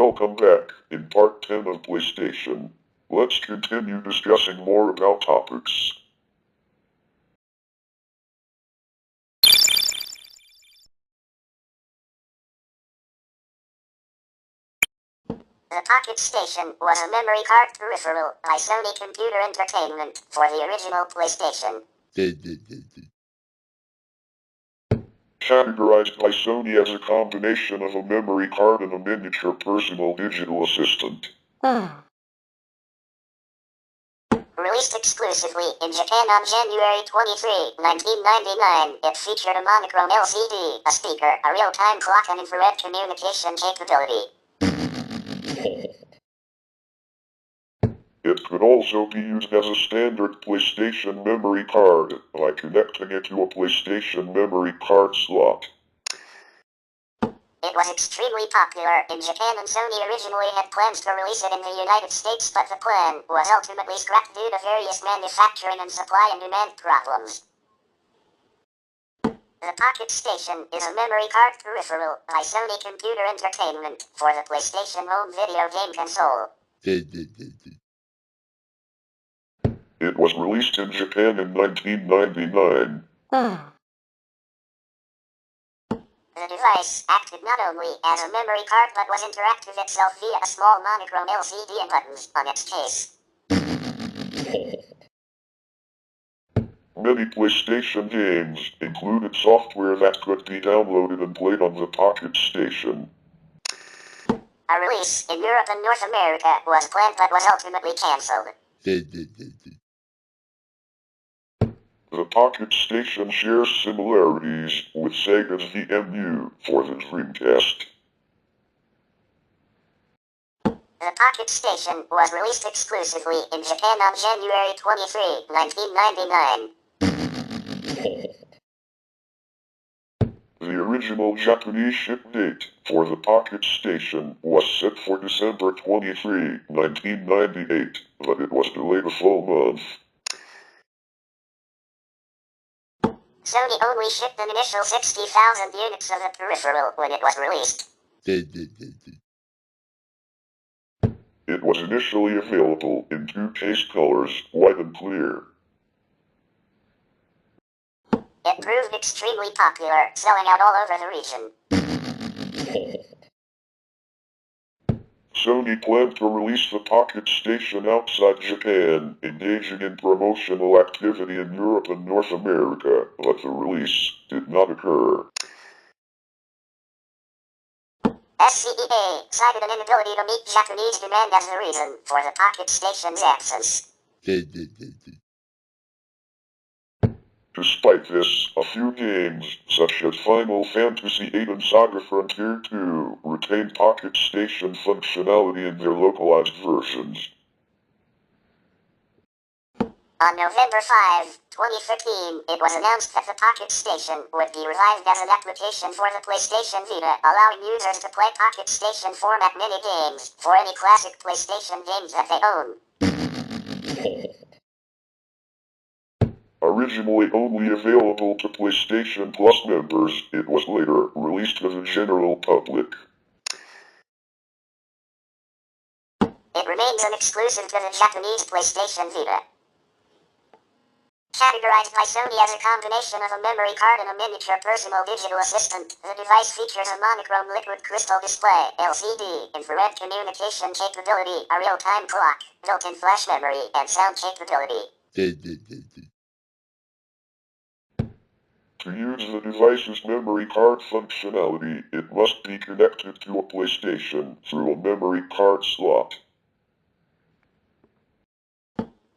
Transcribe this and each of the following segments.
Welcome back, in part 10 of PlayStation. Let's continue discussing more about topics. The PocketStation was a memory card peripheral by Sony Computer Entertainment for the original PlayStation. Categorized by Sony as a combination of a memory card and a miniature personal digital assistant. Released exclusively in Japan on January 23, 1999, it featured a monochrome LCD, a speaker, a real-time clock, and infrared communication capability. It could also be used as a standard PlayStation memory card by connecting it to a PlayStation memory card slot. It was extremely popular in Japan, and Sony originally had plans to release it in the United States, but the plan was ultimately scrapped due to various manufacturing and supply and demand problems. The PocketStation is a memory card peripheral by Sony Computer Entertainment for the PlayStation home video game console. It was released in Japan in 1999. The device acted not only as a memory card but was interactive itself via a small monochrome LCD and buttons on its case. Many PlayStation games included software that could be downloaded and played on the PocketStation. A release in Europe and North America was planned but was ultimately cancelled. The PocketStation shares similarities with Sega's VMU for the Dreamcast. The PocketStation was released exclusively in Japan on January 23, 1999. The original Japanese ship date for the PocketStation was set for December 23, 1998, but it was delayed a full month. Sony only shipped an initial 60,000 units of the peripheral when it was released. It was initially available in two case colors, white and clear. It proved extremely popular, selling out all over the region. Sony planned to release the PocketStation outside Japan, engaging in promotional activity in Europe and North America, but the release did not occur. SCEA cited an inability to meet Japanese demand as the reason for the PocketStation's absence. Despite this, a few games, such as Final Fantasy VIII and Saga Frontier 2, retained PocketStation functionality in their localized versions. On November 5, 2013, it was announced that the PocketStation would be revived as an application for the PlayStation Vita, allowing users to play PocketStation format mini-games for any classic PlayStation games that they own. Originally only available to PlayStation Plus members, it was later released to the general public. It remains an exclusive to the Japanese PlayStation Vita. Categorized by Sony as a combination of a memory card and a miniature personal digital assistant, the device features a monochrome liquid crystal display, LCD, infrared communication capability, a real-time clock, built-in flash memory, and sound capability. To use the device's memory card functionality, it must be connected to a PlayStation through a memory card slot.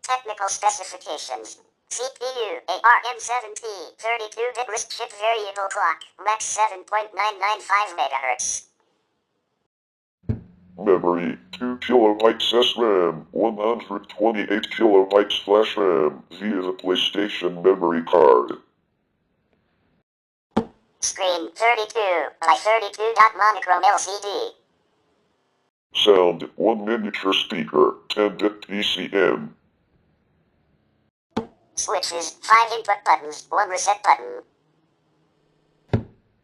Technical specifications. CPU, ARM7P, 32-bit RISC chip variable clock, max 7.995 MHz. Memory, 2 KB SRAM, 128 KB flash RAM via the PlayStation memory card. Screen, 32 by 32 monochrome LCD. Sound, 1 miniature speaker, 10-bit PCM. Switches, 5 input buttons, 1 reset button.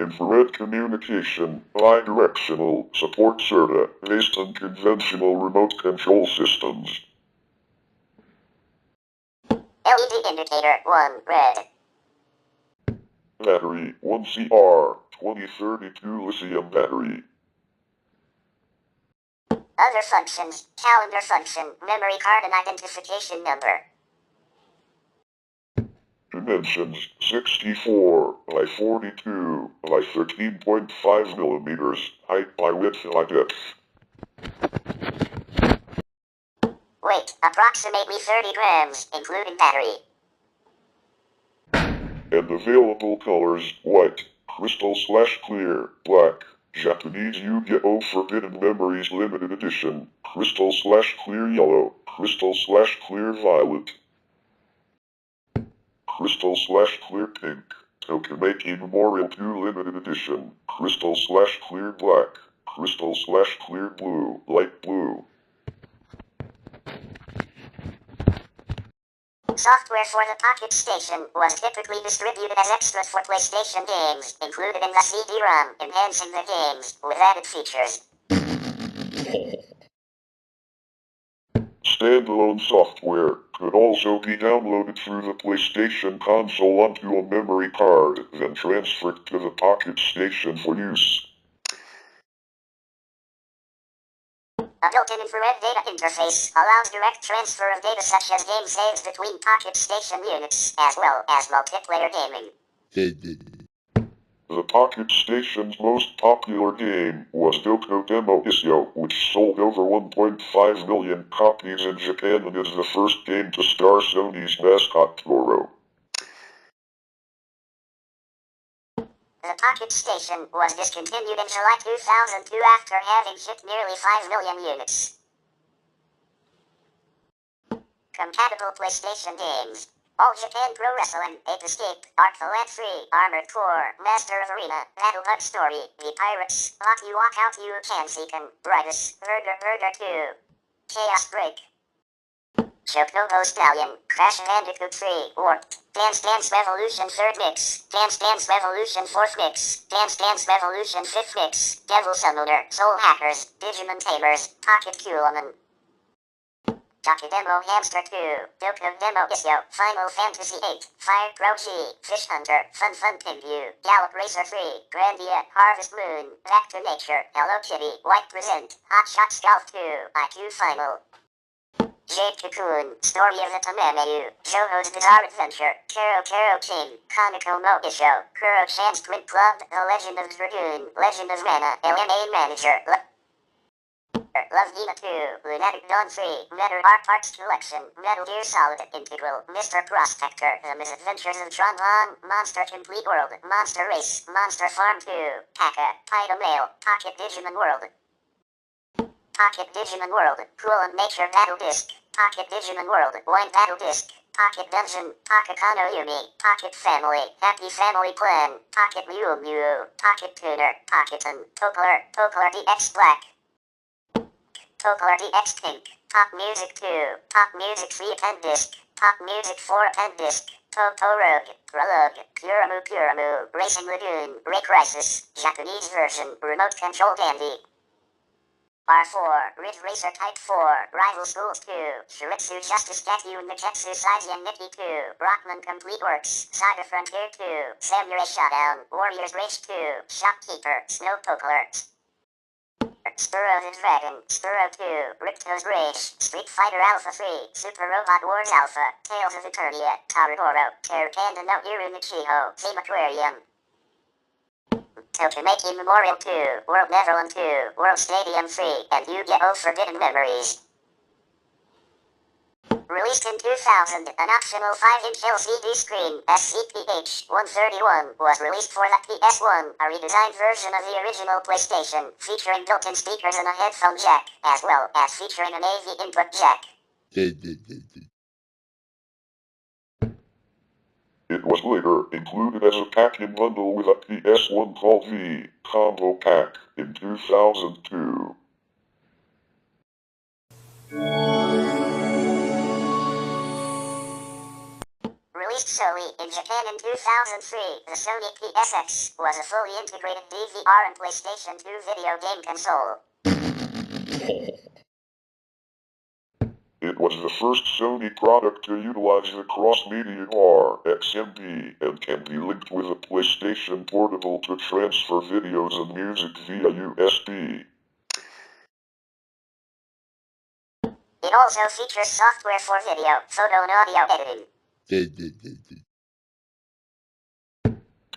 infrared communication, bidirectional, support SERTA, based on conventional remote control systems. LED indicator 1 red. Battery 1CR 2032 lithium battery. Other functions, calendar function, memory card and identification number. Dimensions 64 by 42 by 13.5 millimeters, height by width by depth. Weight, approximately 30 grams, including battery. And available colors, white, crystal/clear, black, Japanese Yu-Gi-Oh! Forbidden Memories Limited Edition, crystal/clear yellow, crystal/clear violet, crystal/clear pink, Tokimeki Memorial 2 Limited Edition, crystal/clear black, crystal/clear blue, light blue. Software for the PocketStation was typically distributed as extras for PlayStation games, included in the CD-ROM, enhancing the games with added features. Standalone software could also be downloaded through the PlayStation console onto a memory card, then transferred to the PocketStation for use. A built-in infrared data interface allows direct transfer of data such as game saves between PocketStation units, as well as multiplayer gaming. The PocketStation's most popular game was TaBNWNE, which sold over 1.5 million copies in Japan and is the first game to star Sony's mascot Toro. The PocketStation was discontinued in July 2002 after having shipped nearly 5 million units. Compatible PlayStation games: All Japan Pro Wrestling, Ape Escape, Arc the Land Free, Armored Core, Master of Arena, Battle Hut Story, The Pirates, Lock You Walk Out You Can Seekin, Brightest, Burger 2, Chaos Break, Chocobo Stallion, Crash Bandicoot 3, Warped, Dance Dance Revolution 3rd Mix, Dance Dance Revolution 4th Mix, Dance Dance Revolution 5th Mix, Devil Summoner, Soul Hackers, Digimon Tamers, Pocket Coolman, Jockey Demo Hamster 2, Doko Demo Isyo, Final Fantasy 8, Fire Pro G, Fish Hunter, Fun Pinview, Gallop Racer 3, Grandia, Harvest Moon, Back to Nature, Hello Kitty, White Present, Hot Shots Golf 2, IQ Final, Jade Cocoon, Story of the TaBNWNE, JoJo's Bizarre Adventure, Kero King, Kaneko no Isho, Kuro-chan's Twin Club, The Legend of Dragoon, Legend of Mana, LMA Manager, Love Dina 2, Lunatic Dawn 3, Metal Art Parts Collection, Metal Gear Solid Integral, Mr. Prospector, The Misadventures of Tron Von, Monster Complete World, Monster Race, Monster Farm 2, Paka, Pyda Mail, Pocket Digimon World, Pocket Digimon World, Cool and Nature Battle Disc, Pocket Digimon World, Wine Battle Disc, Pocket Dungeon, Pocket Kano Yumi, Pocket Family, Happy Family Plan, Pocket Mew, Pocket Tuner, Pocketon, Topler DX Black, Topler DX Pink, Pop Music 2, Pop Music 3 Append Disc, Pop Music 4 Append Disc, Toto Rogue, Prologue, Puramu, Racing Lagoon, Ray Crisis, Japanese version, Remote Control Dandy, R4, Ridge Racer Type 4, Rival Schools 2, Shiritsu Justice Gatyu Niketsu Saizen Nikki 2, Rockman Complete Works, Saga Frontier 2, Samurai Showdown, Warriors Rage 2, Shopkeeper, Snow Pokeler, Spuro the Dragon, Spuro 2, Ripto's Rage, Street Fighter Alpha 3, Super Robot Wars Alpha, Tales of Eternia, Taradoro, Terra Panda no Iru Nichiho, Theme Aquarium, Tokimeki Memorial 2, World Neverland 2, World Stadium 3, and Yu-Gi-Oh! Forbidden Memories. Released in 2000, an optional 5-inch LCD screen, SCPH-131, was released for the PS1, a redesigned version of the original PlayStation, featuring built-in speakers and a headphone jack, as well as featuring an AV input jack. It was later included as a pack-in bundle with a PS1 called the Combo Pack in 2002. Released solely in Japan in 2003, the Sony PSX was a fully integrated DVR and PlayStation 2 video game console. It was the first Sony product to utilize the cross-media RXMD and can be linked with a PlayStation Portable to transfer videos and music via USB. It also features software for video, photo and audio editing.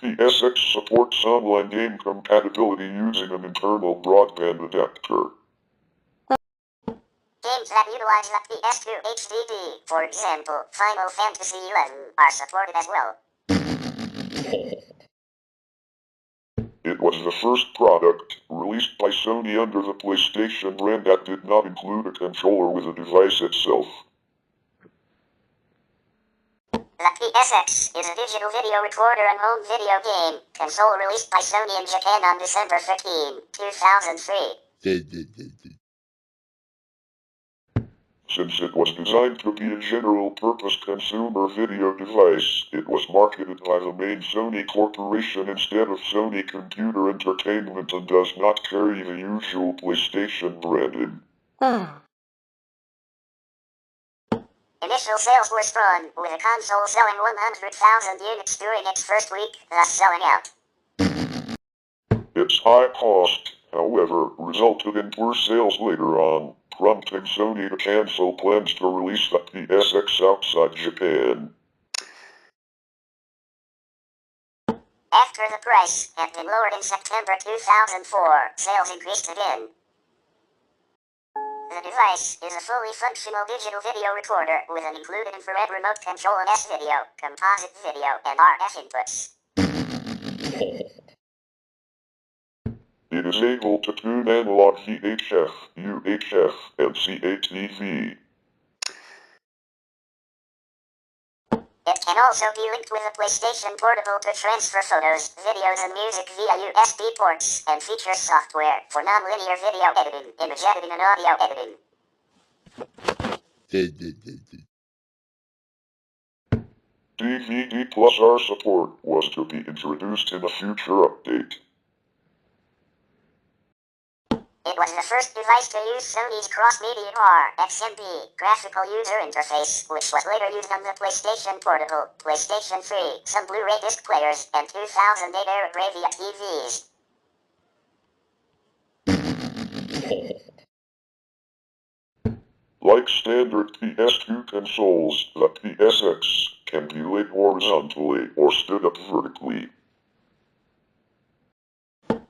PSX supports online game compatibility using an internal broadband adapter. Games that utilize the PS2 HDD, for example, Final Fantasy XI, are supported as well. It was the first product released by Sony under the PlayStation brand that did not include a controller with the device itself. The PSX is a digital video recorder and home video game console released by Sony in Japan on December 13, 2003. Since it was designed to be a general-purpose consumer video device, it was marketed by the main Sony Corporation instead of Sony Computer Entertainment and does not carry the usual PlayStation branding. Initial sales were strong, with the console selling 100,000 units during its first week, thus selling out. Its high cost, however, resulted in poor sales later on, prompting Sony to cancel plans to release the PSX outside Japan. After the price had been lowered in September 2004, sales increased again. The device is a fully functional digital video recorder with an included infrared remote control and S-video, composite video, and RF inputs. It is able to tune analog VHF, UHF, and CATV. It can also be linked with a PlayStation Portable to transfer photos, videos, and music via USB ports, and features software for non-linear video editing, image editing, and audio editing. DVD plus R support was to be introduced in a future update. It was the first device to use Sony's cross-media RXMB graphical user interface, which was later used on the PlayStation Portable, PlayStation 3, some Blu-ray disc players, and 2008-era Bravia TVs. Like standard PS2 consoles, the PSX can be laid horizontally or stood up vertically.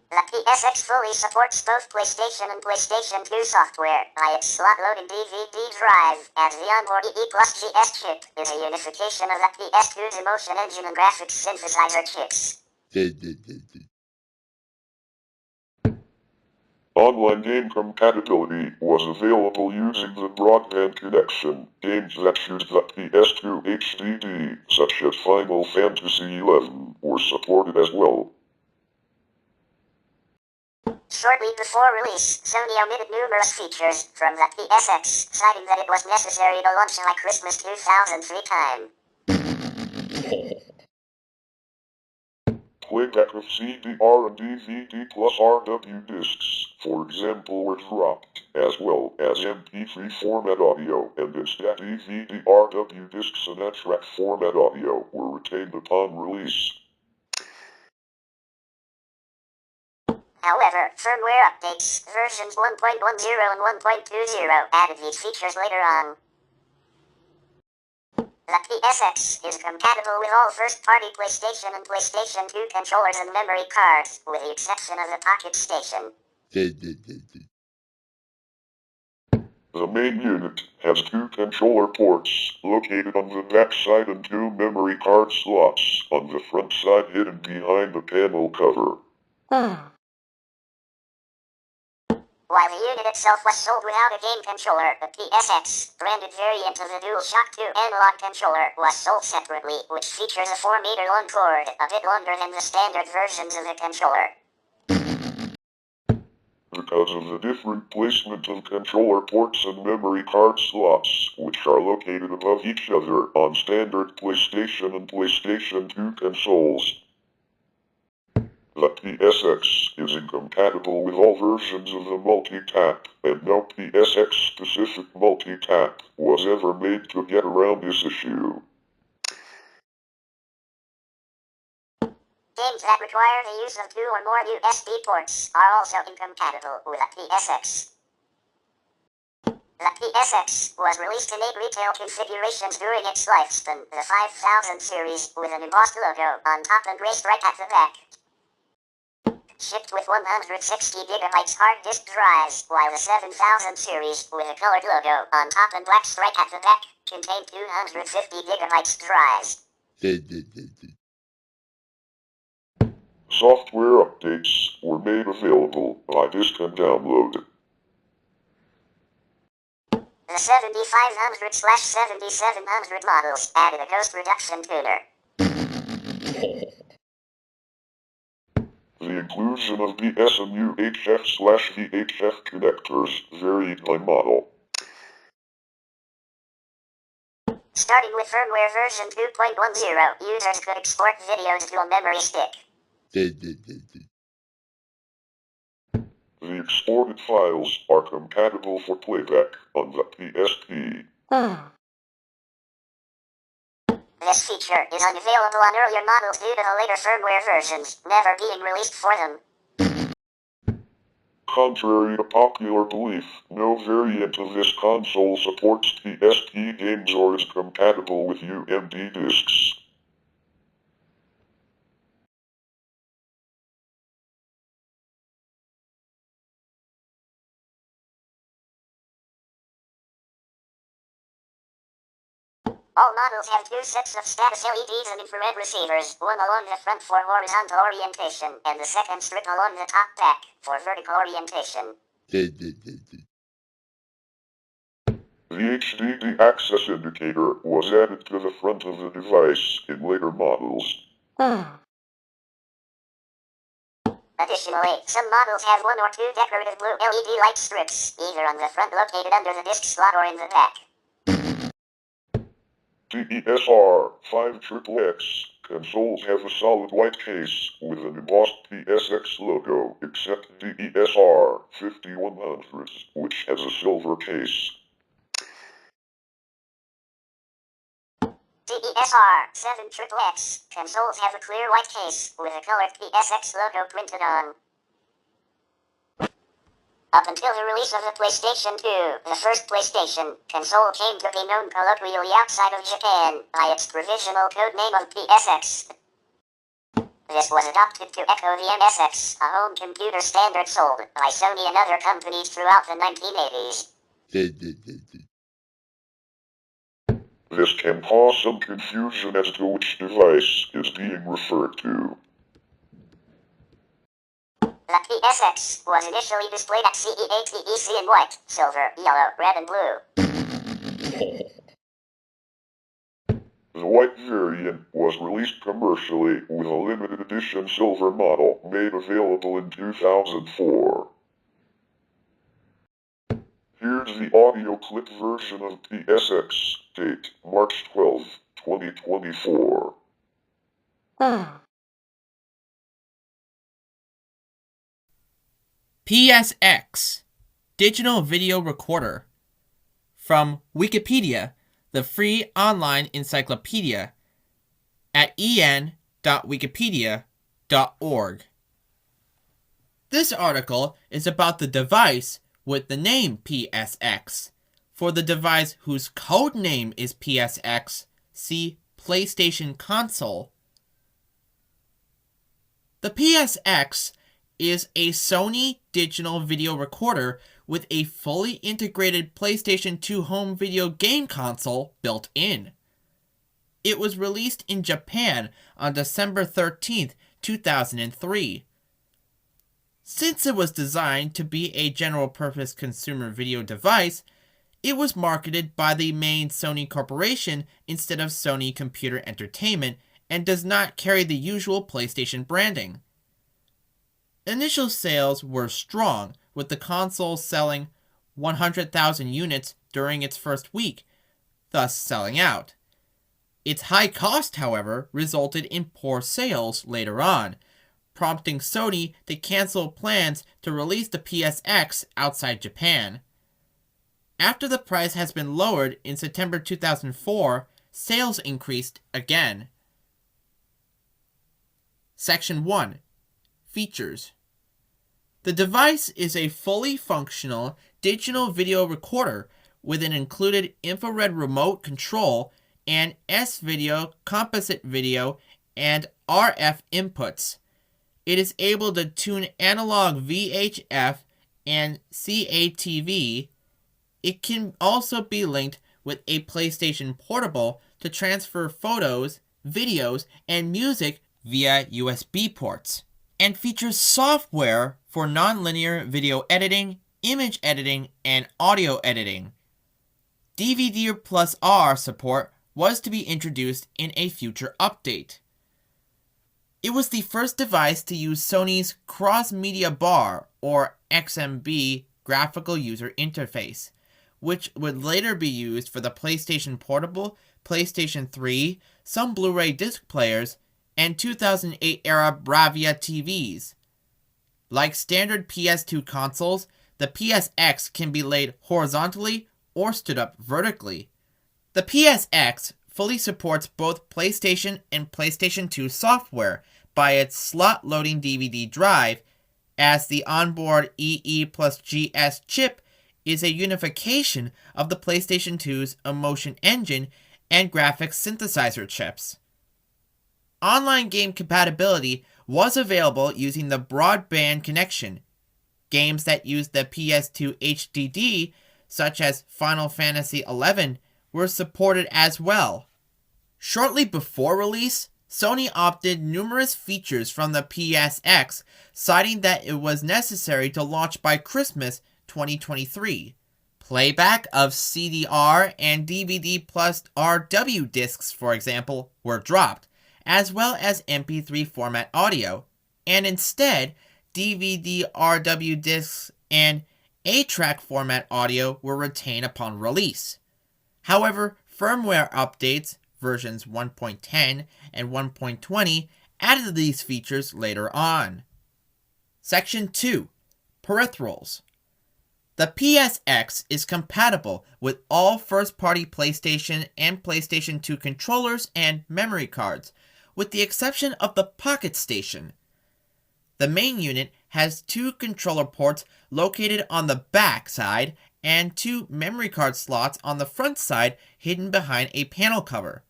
The PSX fully supports both PlayStation and PlayStation 2 software by its slot-loading DVD drive, as the onboard EE plus GS chip is a unification of the PS2's emotion engine and graphics synthesizer chips. Online game compatibility was available using the broadband connection. Games that used the PS2 HDD, such as Final Fantasy XI, were supported as well. Shortly before release, Sony omitted numerous features from the PSX, citing that it was necessary to launch by Christmas 2003 time. Playback of CDR and DVD plus RW discs, for example, were dropped, as well as MP3 format audio, and instead DVD RW discs and track format audio were retained upon release. However, firmware updates, versions 1.10 and 1.20, added these features later on. The PSX is compatible with all first-party PlayStation and PlayStation 2 controllers and memory cards, with the exception of the PocketStation. The main unit has 2 controller ports, located on the back side, and 2 memory card slots on the front side hidden behind the panel cover. While the unit itself was sold without a game controller, the PSX, branded variant of the DualShock 2 analog controller, was sold separately, which features a 4-meter-long cord, a bit longer than the standard versions of the controller. because of the different placement of controller ports and memory card slots, which are located above each other on standard PlayStation and PlayStation 2 consoles. The PSX is incompatible with all versions of the multi-tap, and no PSX-specific multi-tap was ever made to get around this issue. Games that require the use of 2 or more USB ports are also incompatible with the PSX. The PSX was released in 8 retail configurations during its lifespan, the 5000 series with an embossed logo on top and gray stripe at the back. Shipped with 160GB hard disk drives, while the 7000 series with a colored logo on top and black stripe at the back contained 250GB drives. Software updates were made available by disk and download. The 7500/7700 models added a ghost reduction tuner. The inclusion of BSMU HF/VHF connectors varied by model. Starting with firmware version 2.10, users could export videos to a memory stick. The exported files are compatible for playback on the PSP. This feature is unavailable on earlier models due to the later firmware versions never being released for them. Contrary to popular belief, no variant of this console supports PSP games or is compatible with UMD discs. All models have 2 sets of status LEDs and infrared receivers, one along the front for horizontal orientation, and the second strip along the top back for vertical orientation. The HDD access indicator was added to the front of the device in later models. Additionally, some models have 1 or 2 decorative blue LED light strips, either on the front located under the disc slot or in the back. TESR 5XXX consoles have a solid white case with an embossed PSX logo, except DESR 5100, which has a silver case. TESR 7XXX consoles have a clear white case with a colored PSX logo printed on. Up until the release of the PlayStation 2, the first PlayStation console came to be known colloquially outside of Japan by its provisional code name of PSX. This was adopted to echo the MSX, a home computer standard sold by Sony and other companies throughout the 1980s. This can cause some confusion as to which device is being referred to. The PSX was initially displayed at CEATEC in white, silver, yellow, red, and blue. The white variant was released commercially with a limited edition silver model made available in 2004. Here's the audio clip version of PSX, date March 12, 2024. PSX, Digital Video Recorder. From Wikipedia, the free online encyclopedia, at en.wikipedia.org. This article is about the device with the name PSX. For the device whose code name is PSX, see PlayStation Console. The PSX is a Sony digital video recorder with a fully integrated PlayStation 2 home video game console built in. It was released in Japan on December 13, 2003. Since it was designed to be a general-purpose consumer video device, it was marketed by the main Sony Corporation instead of Sony Computer Entertainment and does not carry the usual PlayStation branding. Initial sales were strong, with the console selling 100,000 units during its first week, thus selling out. Its high cost, however, resulted in poor sales later on, prompting Sony to cancel plans to release the PSX outside Japan. After the price has been lowered in September 2004, sales increased again. Section 1. Features. The device is a fully functional digital video recorder with an included infrared remote control and S-video, composite video, and RF inputs. It is able to tune analog VHF and CATV. It can also be linked with a PlayStation Portable to transfer photos, videos, and music via USB ports, and features software for nonlinear video editing, image editing, and audio editing. DVD+R support was to be introduced in a future update. It was the first device to use Sony's Cross-Media Bar, or XMB, graphical user interface, which would later be used for the PlayStation Portable, PlayStation 3, some Blu-ray disc players, and 2008-era Bravia TVs. Like standard PS2 consoles, the PSX can be laid horizontally or stood up vertically. The PSX fully supports both PlayStation and PlayStation 2 software by its slot-loading DVD drive, as the onboard EE plus GS chip is a unification of the PlayStation 2's Emotion Engine and graphics synthesizer chips. Online game compatibility was available using the broadband connection. Games that used the PS2 HDD, such as Final Fantasy XI, were supported as well. Shortly before release, Sony opted numerous features from the PSX, citing that it was necessary to launch by Christmas 2023. Playback of CDR and DVD plus RW discs, for example, were dropped, as well as MP3 format audio, and instead, DVD RW discs and A-track format audio were retained upon release. However, firmware updates, versions 1.10 and 1.20, added these features later on. Section 2. Peripherals. The PSX is compatible with all first-party PlayStation and PlayStation 2 controllers and memory cards, with the exception of the PocketStation. The main unit has 2 controller ports located on the back side and 2 memory card slots on the front side hidden behind a panel cover.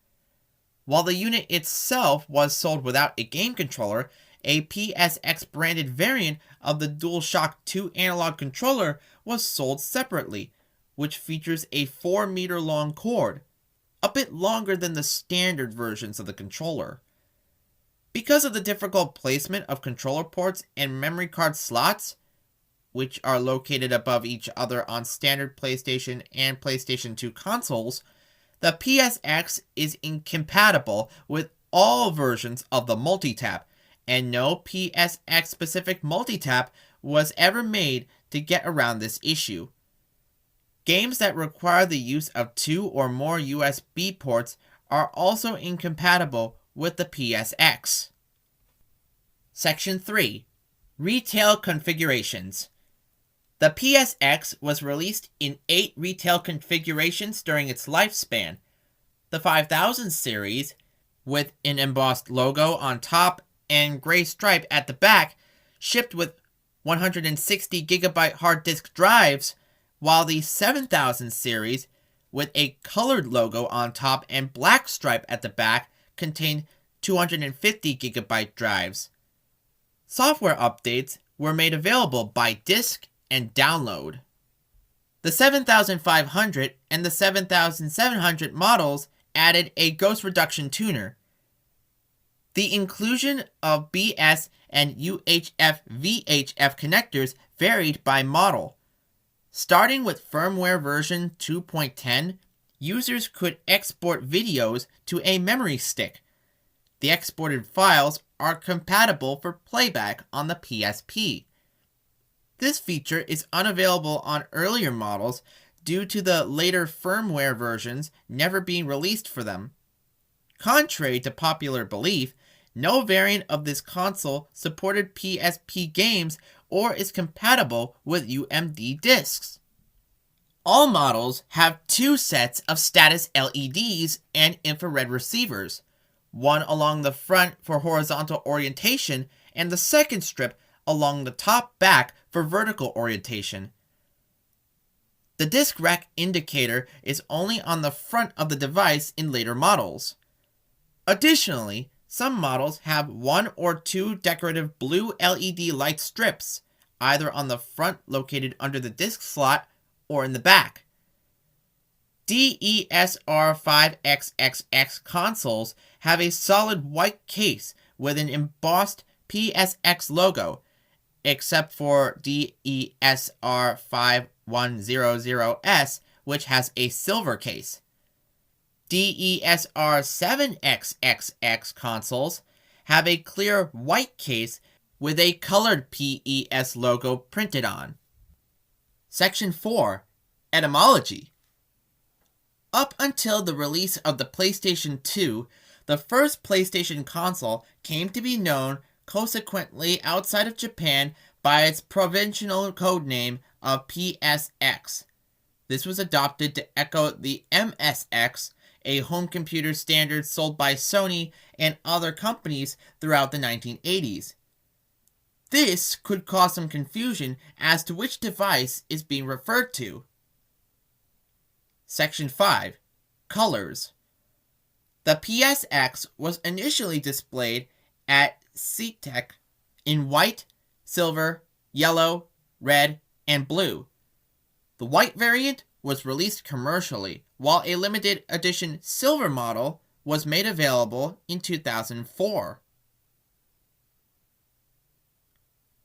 While the unit itself was sold without a game controller, a PSX-branded variant of the DualShock 2 analog controller was sold separately, which features a 4-meter-long cord, a bit longer than the standard versions of the controller. Because of the difficult placement of controller ports and memory card slots, which are located above each other on standard PlayStation and PlayStation 2 consoles, the PSX is incompatible with all versions of the multitap, and no PSX-specific multitap was ever made to get around this issue. Games that require the use of 2 or more USB ports are also incompatible with the PSX. Section 3. Retail configurations. The PSX was released in 8 retail configurations during its lifespan. The 5000 series, with an embossed logo on top and gray stripe at the back, shipped with 160GB hard disk drives, while the 7000 series, with a colored logo on top and black stripe at the back, contained 250GB drives. Software updates were made available by disk and download. The 7500 and the 7700 models added a ghost reduction tuner. The inclusion of BS and UHF-VHF connectors varied by model. Starting with firmware version 2.10, users could export videos to a memory stick. The exported files are compatible for playback on the PSP. This feature is unavailable on earlier models due to the later firmware versions never being released for them. Contrary to popular belief, no variant of this console supported PSP games or is compatible with UMD discs. All models have two sets of status LEDs and infrared receivers, one along the front for horizontal orientation and the second strip along the top back for vertical orientation. The disc rack indicator is only on the front of the device in later models. Additionally, some models have one or two decorative blue LED light strips, either on the front located under the disc slot or in the back. DESR5XXX consoles have a solid white case with an embossed PSX logo, except for DESR5100S, which has a silver case. DESR7XXX consoles have a clear white case with a colored PES logo printed on. Section 4. Etymology. Up until the release of the PlayStation 2, the first PlayStation console came to be known consequently outside of Japan by its provincial codename of PSX. This was adopted to echo the MSX, a home computer standard sold by Sony and other companies throughout the 1980s. This could cause some confusion as to which device is being referred to. Section 5. Colors. The PSX was initially displayed at CTEC in white, silver, yellow, red, and blue. The white variant was released commercially, while a limited edition silver model was made available in 2004.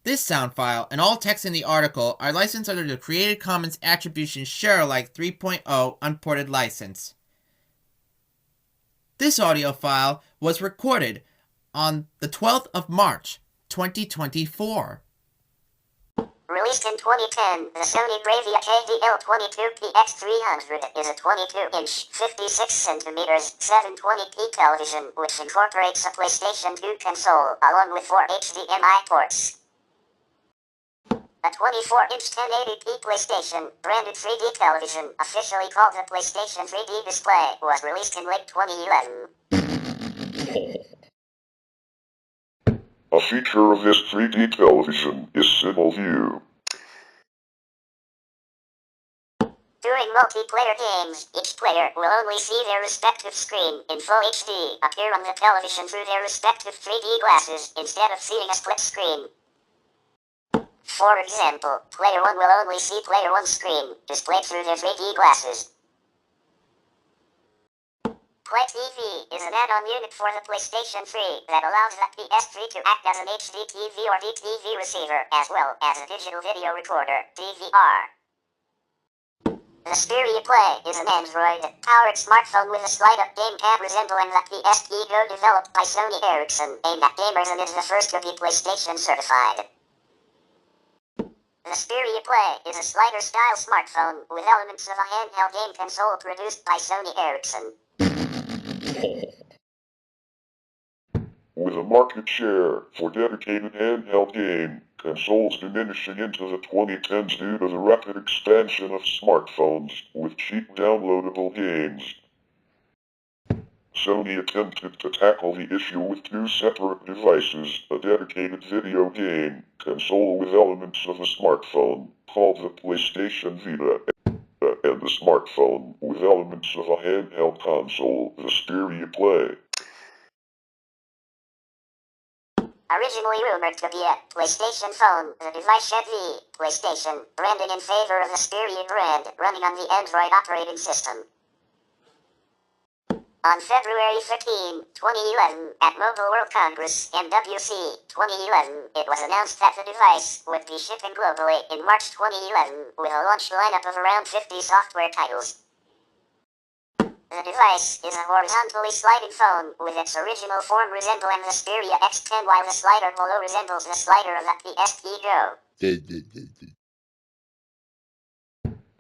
This sound file and all text in the article are licensed under the Creative Commons Attribution Share-alike 3.0 unported license. This audio file was recorded on the 12th of March, 2024. Released in 2010, the Sony Bravia KDL22PX300 is a 22-inch, 56cm, 720p television which incorporates a PlayStation 2 console along with 4 HDMI ports. A 24-inch 1080p PlayStation branded 3D television, officially called the PlayStation 3D Display, was released in late 2011. A feature of this 3D television is Simul View. During multiplayer games, each player will only see their respective screen in full HD appear on the television through their respective 3D glasses instead of seeing a split screen. For example, Player 1 will only see Player 1's screen, displayed through their 3D glasses. Play TV is an add-on unit for the PlayStation 3 that allows the PS3 to act as an HD TV or DTV receiver, as well as a digital video recorder, DVR. The Stereo Play is an Android-powered smartphone with a slide-up game tab resembling the PS Go developed by Sony Ericsson, aimed at gamers, and is the first to be PlayStation certified. The Stereo Play is a slider-style smartphone with elements of a handheld game console produced by Sony Ericsson. With a market share for dedicated handheld game consoles diminishing into the 2010s due to the rapid expansion of smartphones with cheap downloadable games, Sony attempted to tackle the issue with two separate devices, a dedicated video game console with elements of a smartphone, called the PlayStation Vita, and the smartphone with elements of a handheld console, the Stereo Play. Originally rumored to be a PlayStation phone, the device shed the PlayStation branding in favor of the Stereo brand running on the Android operating system. On February 13, 2011, at Mobile World Congress MWC 2011, it was announced that the device would be shipping globally in March 2011 with a launch lineup of around 50 software titles. The device is a horizontally sliding phone with its original form resembling the Xperia X10 while the slider below resembles the slider of the PSP Go.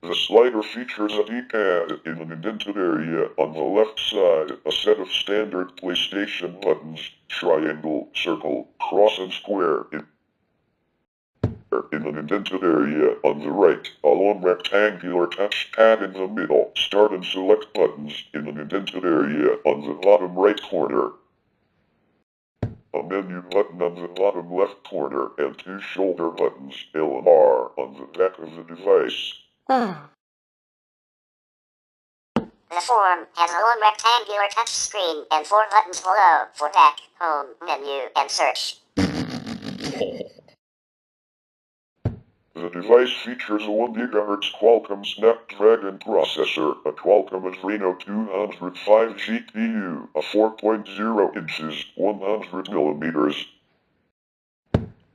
The slider features a D-pad in an indented area on the left side, a set of standard PlayStation buttons, triangle, circle, cross and square in an indented area on the right, a long rectangular touchpad in the middle, start and select buttons in an indented area on the bottom right corner, a menu button on the bottom left corner, and two shoulder buttons, L and R, on the back of the device. The form has a long rectangular touch screen and 4 buttons below for back, home, menu, and search. The device features a 1 GHz Qualcomm Snapdragon processor, a Qualcomm Adreno 205 GPU, a 4.0 inches, 100 millimeters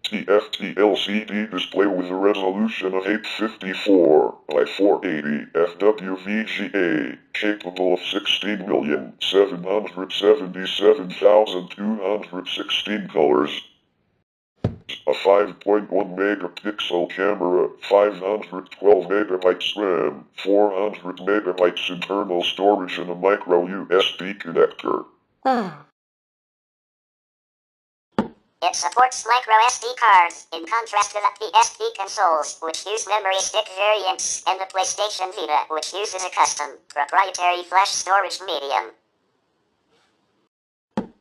TFT LCD display with a resolution of 854 by 480 FWVGA, capable of 16,777,216 colors. A 5.1 megapixel camera, 512 megabytes RAM, 400 megabytes internal storage and a micro USB connector. It supports micro SD cards, in contrast to the PSP consoles, which use memory stick variants, and the PlayStation Vita, which uses a custom, proprietary flash storage medium.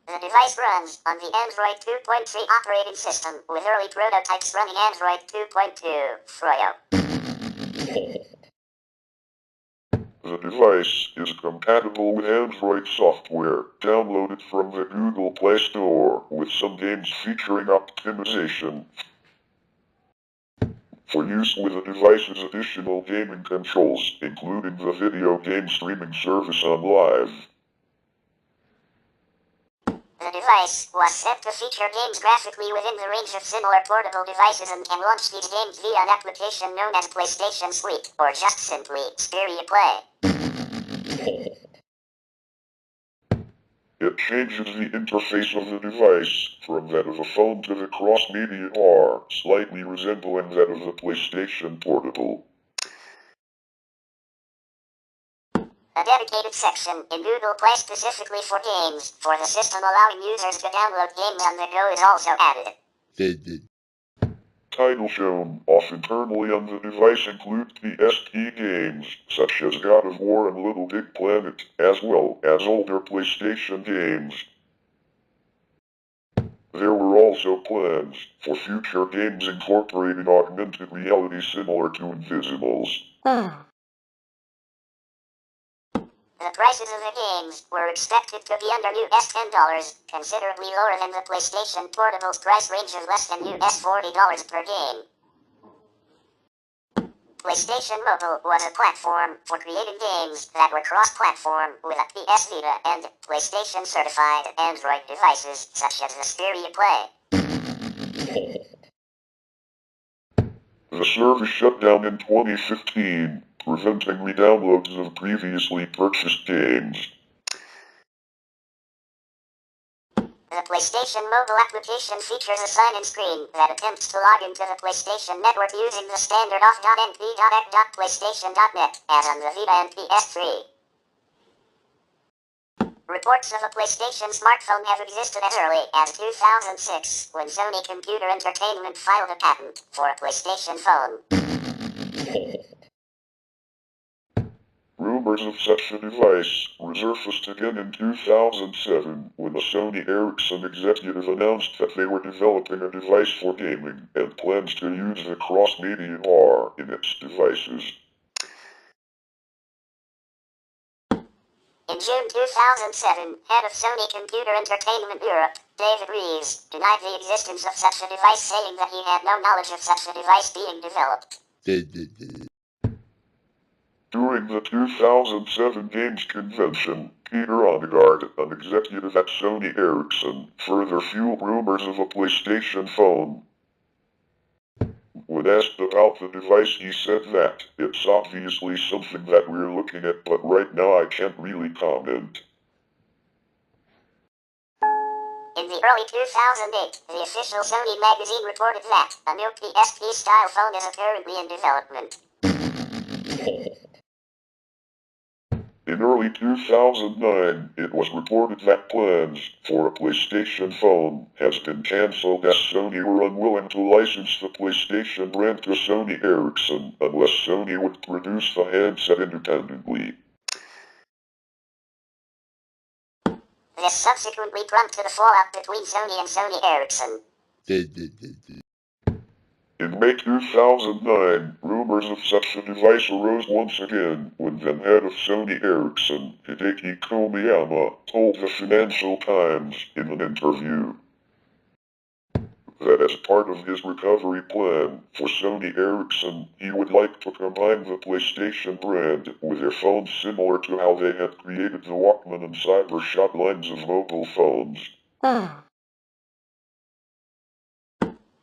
The device runs on the Android 2.3 operating system, with early prototypes running Android 2.2 Froyo. The device is compatible with Android software, downloaded from the Google Play Store, with some games featuring optimization for use with the device's additional gaming controls, including the video game streaming service on Live. The device was set to feature games graphically within the range of similar portable devices and can launch these games via an application known as PlayStation Suite, or just simply Xperia Play. It changes the interface of the device from that of a phone to the cross-media bar, slightly resembling that of the PlayStation Portable. A dedicated section in Google Play specifically for games, for the system allowing users to download games on the go is also added. Titles shown off internally on the device include PSP games, such as God of War and Little Big Planet, as well as older PlayStation games. There were also plans for future games incorporating augmented reality similar to Invisibles. The prices of the games were expected to be under $10, considerably lower than the PlayStation Portable's price range of less than $40 per game. PlayStation Mobile was a platform for creating games that were cross-platform with a PS Vita and PlayStation-certified Android devices such as the Xperia Play. The service shut down in 2015, preventing re-downloads of previously purchased games. The PlayStation mobile application features a sign-in screen that attempts to log into the PlayStation network using the standard off.np.x.playstation.net, as on the Vita and PS3. Reports of a PlayStation smartphone have existed as early as 2006, when Sony Computer Entertainment filed a patent for a PlayStation phone. Rumors of such a device resurfaced again in 2007 when a Sony Ericsson executive announced that they were developing a device for gaming and plans to use the cross-media bar in its devices. In June 2007, head of Sony Computer Entertainment Europe, David Reeves, denied the existence of such a device, saying that he had no knowledge of such a device being developed. During the 2007 Games Convention, Peter Onegard, an executive at Sony Ericsson, further fueled rumors of a PlayStation phone. When asked about the device, he said that it's obviously something that we're looking at, but right now I can't really comment. In the early 2008, the official Sony magazine reported that a new PSP-style phone is currently in development. In early 2009, it was reported that plans for a PlayStation phone has been cancelled as Sony were unwilling to license the PlayStation brand to Sony Ericsson unless Sony would produce the handset independently. This subsequently prompted a fallout between Sony and Sony Ericsson. In May 2009, rumors of such a device arose once again when then head of Sony Ericsson, Hideki Komiyama, told the Financial Times in an interview that as part of his recovery plan for Sony Ericsson, he would like to combine the PlayStation brand with their phones similar to how they had created the Walkman and Cybershot lines of mobile phones.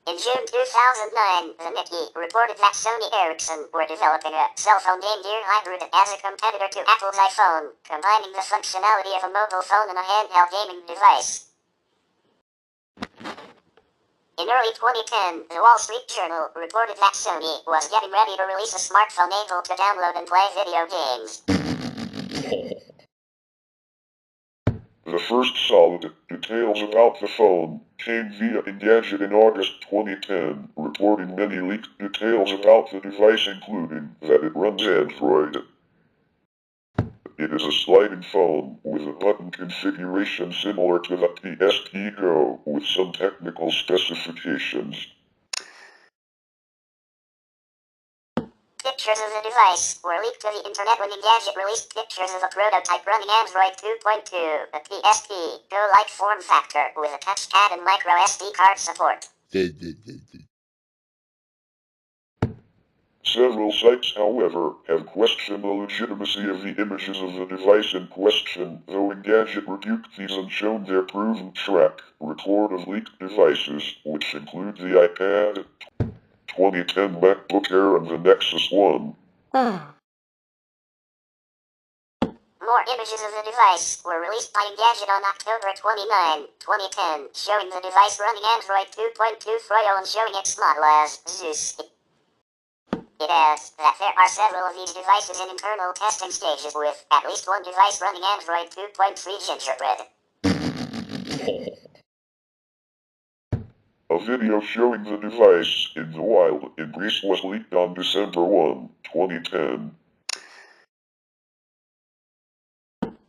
In June 2009, the Nikkei reported that Sony Ericsson were developing a cell phone named Ear Hybrid as a competitor to Apple's iPhone, combining the functionality of a mobile phone and a handheld gaming device. In early 2010, the Wall Street Journal reported that Sony was getting ready to release a smartphone able to download and play video games. The first solid details about the phone came via Engadget in August 2010, reporting many leaked details about the device, including that it runs Android. It is a sliding phone with a button configuration similar to the PSP Go, with some technical specifications. Pictures of the device were leaked to the internet when Engadget released pictures of a prototype running Android 2.2, a PSP Go-like form factor with a touchpad and micro SD card support. Several sites, however, have questioned the legitimacy of the images of the device in question, though Engadget rebuked these and shown their proven track record of leaked devices, which include the iPad, 2010 MacBook Air, and the Nexus One. More images of the device were released by Engadget on October 29, 2010, showing the device running Android 2.2 Froyo and showing its model as Zeus. It adds that there are several of these devices in internal testing stages, with at least one device running Android 2.3 Gingerbread. A video showing the device in the wild in Greece was leaked on December 1, 2010.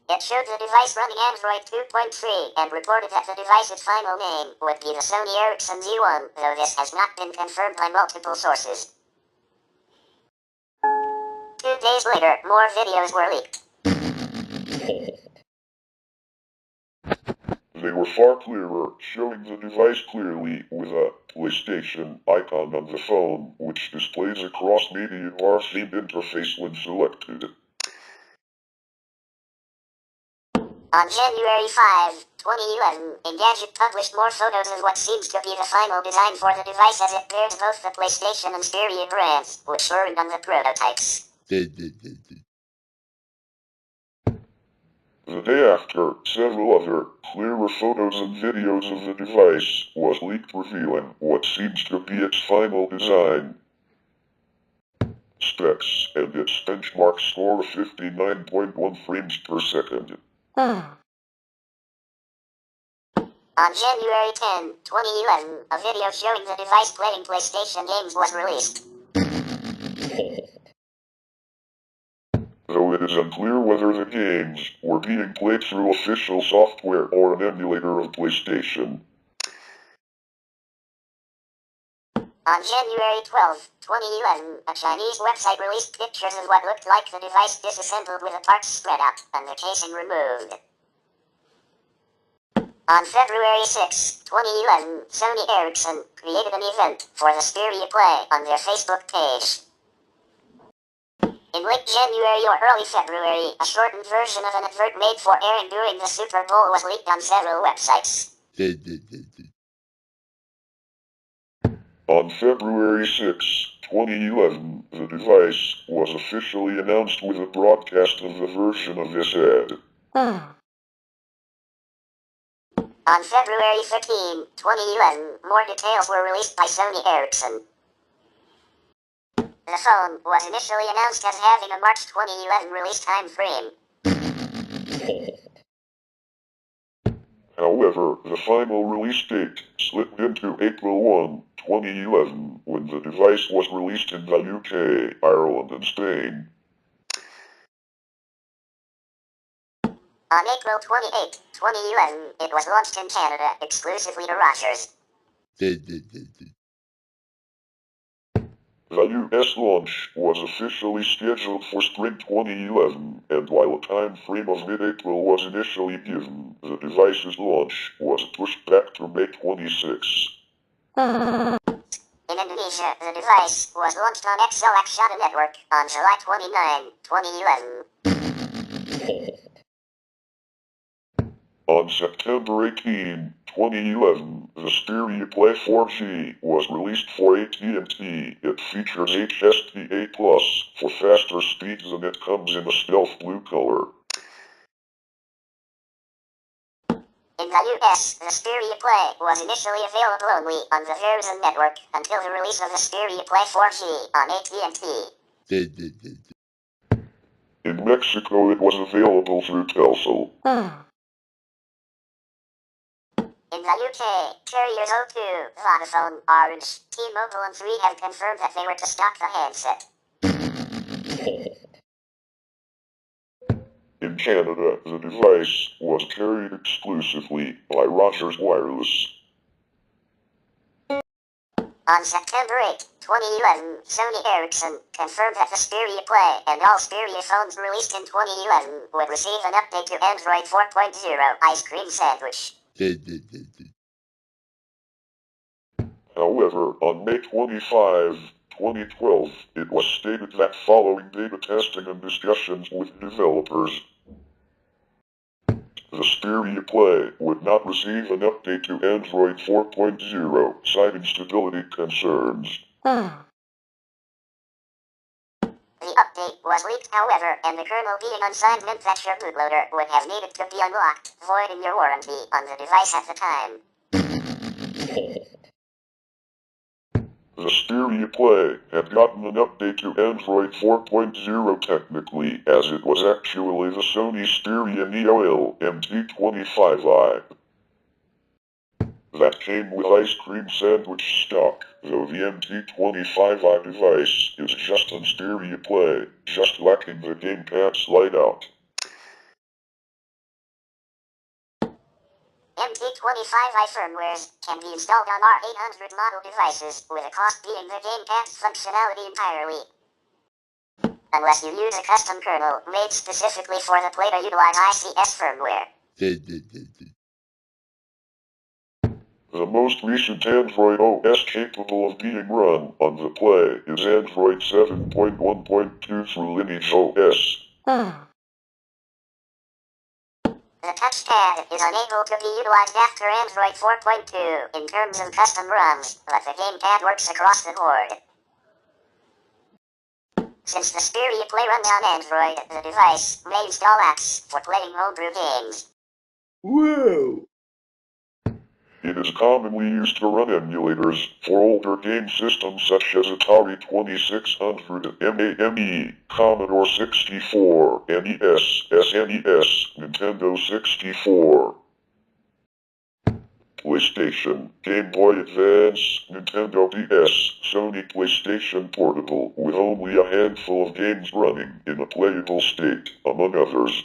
It showed the device running Android 2.3 and reported that the device's final name would be the Sony Ericsson Z1, though this has not been confirmed by multiple sources. 2 days later, more videos were leaked. They were far clearer, showing the device clearly with a PlayStation icon on the phone, which displays a cross-media bar-themed interface when selected. On January 5, 2011, Engadget published more photos of what seems to be the final design for the device as it pairs both the PlayStation and Stereo brands, which weren't on the prototypes. The day after, several other, clearer photos and videos of the device was leaked, revealing what seems to be its final design, specs, and its benchmark score of 59.1 frames per second. On January 10, 2011, a video showing the device playing PlayStation games was released. Though it is unclear whether the games were being played through official software or an emulator of PlayStation. On January 12, 2011, a Chinese website released pictures of what looked like the device disassembled with the parts spread out and the casing removed. On February 6, 2011, Sony Ericsson created an event for the Stereo Play on their Facebook page. In late January or early February, a shortened version of an advert made for airing during the Super Bowl was leaked on several websites. On February 6, 2011, the device was officially announced with a broadcast of the version of this ad. On February 15, 2011, more details were released by Sony Ericsson. The phone was initially announced as having a March 2011 release time frame. However, the final release date slipped into April 1, 2011, when the device was released in the UK, Ireland, and Spain. On April 28, 2011, it was launched in Canada exclusively to Rogers. The US launch was officially scheduled for spring 2011, and while a time frame of mid-April was initially given, the device's launch was pushed back to May 26. In Indonesia, the device was launched on XL Axiata Network on July 29, 2011. On September 18, 2011, the Stereo Play 4G was released for AT&T. It features HSPA Plus for faster speeds and it comes in a stealth blue color. In the US, the Stereo Play was initially available only on the Verizon network until the release of the Stereo Play 4G on AT&T. In Mexico, it was available through Telcel. In the UK, carriers O2, Vodafone, Orange, T-Mobile and 3 have confirmed that they were to stock the handset. In Canada, the device was carried exclusively by Rogers Wireless. On September 8, 2011, Sony Ericsson confirmed that the Stereo Play and all stereo phones released in 2011 would receive an update to Android 4.0 Ice Cream Sandwich. However, on May 25, 2012, it was stated that following beta testing and discussions with developers, the Stereo Play would not receive an update to Android 4.0, citing stability concerns. The update was leaked, however, and the kernel being unsigned meant that your bootloader would have needed to be unlocked, voiding your warranty on the device at the time. The Stereo Play had gotten an update to Android 4.0 technically, as it was actually the Sony Stereo Neo MT25i. That came with Ice Cream Sandwich stock, though the MT25i device is just on Stereo Play, just lacking the gamepad slide out. MT25i firmwares can be installed on R800 model devices, with a cost being the gamepad's functionality entirely. Unless you use a custom kernel made specifically for the Play to utilize ICS firmware. The most recent Android OS capable of being run on the Play is Android 7.1.2 through Lineage OS. The touchpad is unable to be utilized after Android 4.2 in terms of custom runs, but the gamepad works across the board. Since the Stereo Play runs on Android, the device may install apps for playing homebrew games. Whoa! It is commonly used to run emulators for older game systems such as Atari 2600, MAME, Commodore 64, NES, SNES, Nintendo 64, PlayStation, Game Boy Advance, Nintendo DS, Sony PlayStation Portable, with only a handful of games running in a playable state, among others.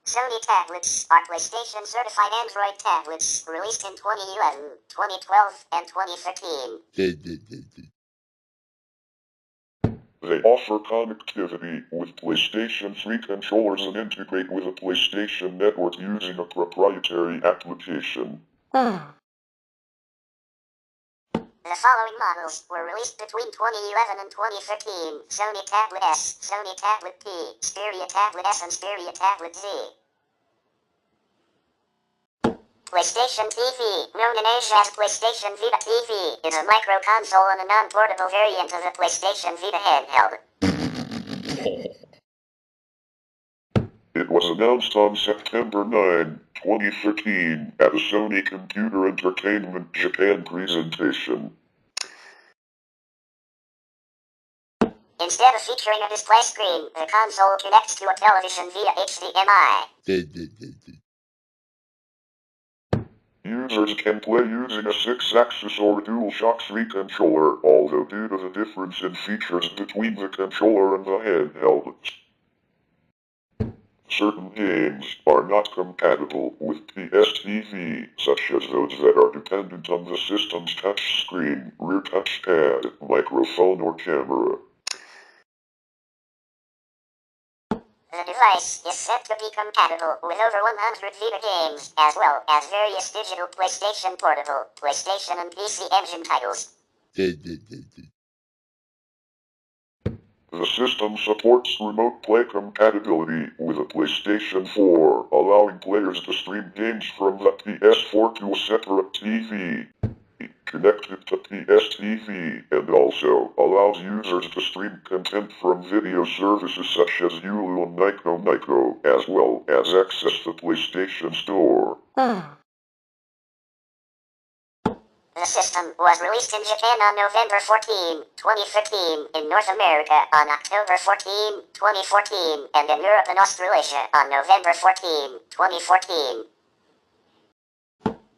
Sony tablets are PlayStation certified Android tablets released in 2011, 2012, and 2015. They offer connectivity with PlayStation 3 controllers and integrate with a PlayStation network using a proprietary application. The following models were released between 2011 and 2015: Sony Tablet S, Sony Tablet P, Stereo Tablet S, and Stereo Tablet Z. PlayStation TV, known in Asia as PlayStation Vita TV, is a micro-console and a non-portable variant of the PlayStation Vita handheld. It was announced on September 9, 2013, at a Sony Computer Entertainment Japan presentation. Instead of featuring a display screen, the console connects to a television via HDMI. Users can play using a 6-axis or DualShock 3 controller, although due to the difference in features between the controller and the handheld, certain games are not compatible with PS-TV, such as those that are dependent on the system's touchscreen, rear touchpad, microphone, or camera. The device is said to be compatible with over 100 Vita games, as well as various digital PlayStation Portable, PlayStation and PC Engine titles. The system supports remote play compatibility with a PlayStation 4, allowing players to stream games from the PS4 to a separate TV connected to PS-TV, and also allows users to stream content from video services such as Hulu and Nico, as well as access the PlayStation Store. The system was released in Japan on November 14, 2015, in North America on October 14, 2014, and in Europe and Australasia on November 14, 2014.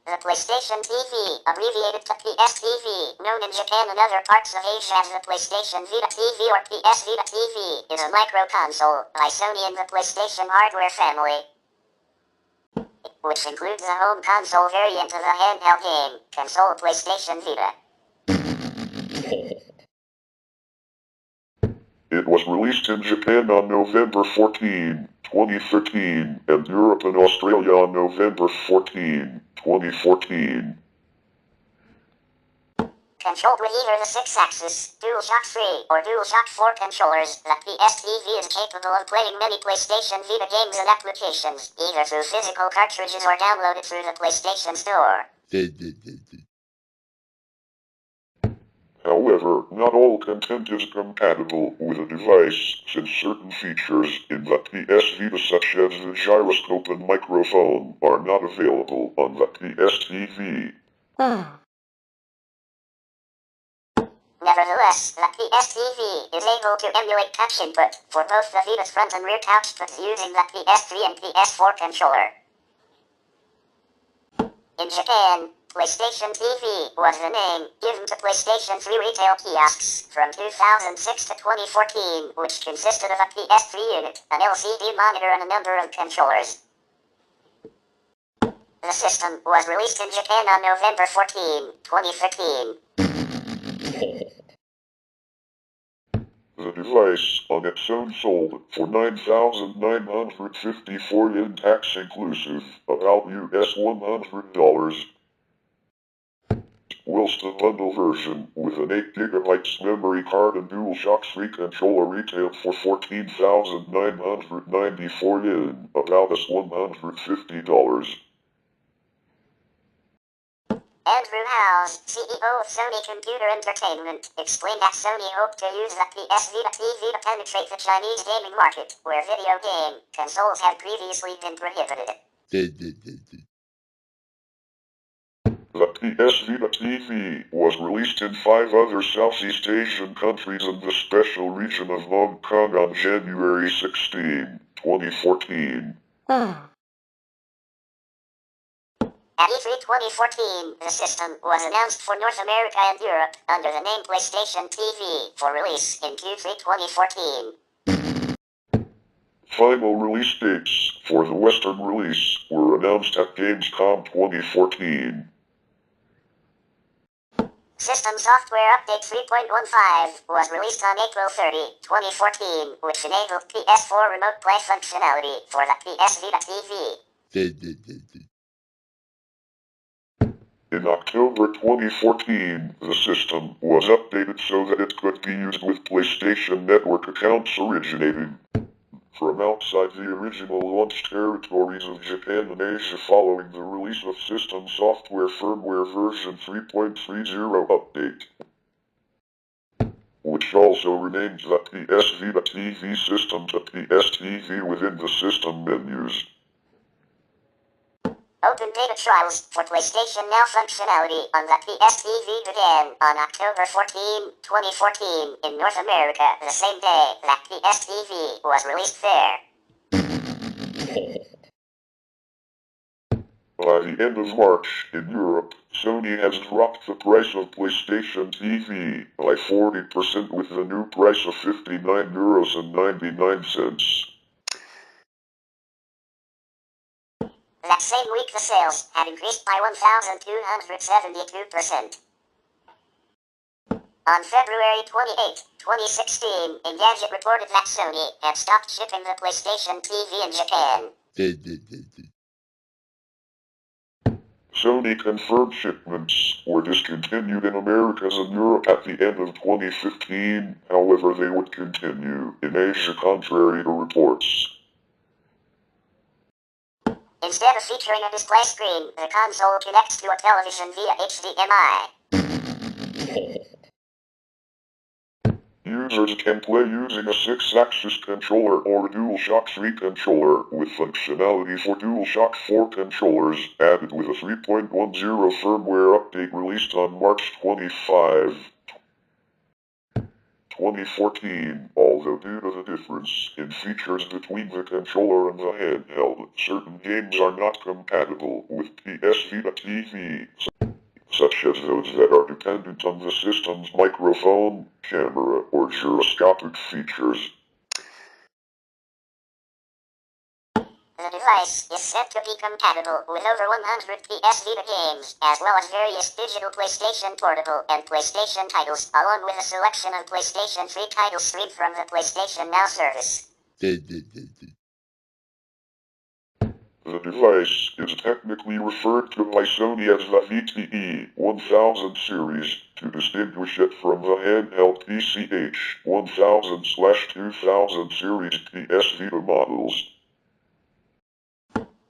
The PlayStation TV, abbreviated to PS-TV, known in Japan and other parts of Asia as the PlayStation Vita TV or PS Vita TV, is a micro-console by Sony in the PlayStation hardware family, which includes the home console variant of the handheld game, console PlayStation Vita. It was released in Japan on November 14, 2013, and Europe and Australia on November 14, 2014. Controlled with either the 6-axis, DualShock 3, or DualShock 4 controllers, the PS-TV is capable of playing many PlayStation Vita games and applications, either through physical cartridges or downloaded through the PlayStation Store. However, not all content is compatible with a device, since certain features in the PS Vita such as the gyroscope and microphone are not available on the PS-TV. Nevertheless, the PS-TV is able to emulate touch input for both the Vita's front and rear touchpads using the PS3 and PS4 controller. In Japan, PlayStation TV was the name given to PlayStation 3 retail kiosks from 2006 to 2014, which consisted of a PS3 unit, an LCD monitor, and a number of controllers. The system was released in Japan on November 14, 2015. The device on its own sold for 9,954 yen tax inclusive, about US $100, whilst the bundle version with an 8GB memory card and DualShock 3 controller retailed for 14,994 yen, about US $150. Andrew Howes, CEO of Sony Computer Entertainment, explained that Sony hoped to use the PS Vita TV to penetrate the Chinese gaming market, where video game consoles had previously been prohibited. The PS Vita TV was released in 5 other Southeast Asian countries and the special region of Hong Kong on January 16, 2014. At E3 2014, the system was announced for North America and Europe under the name PlayStation TV for release in Q3 2014. Final release dates for the Western release were announced at Gamescom 2014. System Software Update 3.15 was released on April 30, 2014, which enabled PS4 remote play functionality for the PS Vita TV. In October 2014, the system was updated so that it could be used with PlayStation Network accounts originating from outside the original launch territories of Japan and Asia following the release of system software firmware version 3.30 update, which also renamed the PS Vita TV system to PS TV within the system menus. Open beta trials for PlayStation Now functionality on the PS TV began on October 14, 2014 in North America, the same day that PS TV was released there. By the end of March, in Europe, Sony has dropped the price of PlayStation TV by 40% with the new price of €59.99. That same week the sales had increased by 1,272%. On February 28, 2016, Engadget reported that Sony had stopped shipping the PlayStation TV in Japan. Sony confirmed shipments were discontinued in Americas and Europe at the end of 2015, however they would continue in Asia contrary to reports. Instead of featuring a display screen, the console connects to a television via HDMI. Users can play using a 6-axis controller or a DualShock 3 controller, with functionality for DualShock 4 controllers added with a 3.10 firmware update released on March 25, 2014. Although due to the difference in features between the controller and the handheld, certain games are not compatible with PS Vita TV, such as those that are dependent on the system's microphone, camera, or gyroscopic features. The device is said to be compatible with over 100 PS Vita games, as well as various digital PlayStation Portable and PlayStation titles, along with a selection of PlayStation 3 titles streamed from the PlayStation Now service. The device is technically referred to by Sony as the VTE-1000 series to distinguish it from the handheld PCH-1000/2000 series PS Vita models.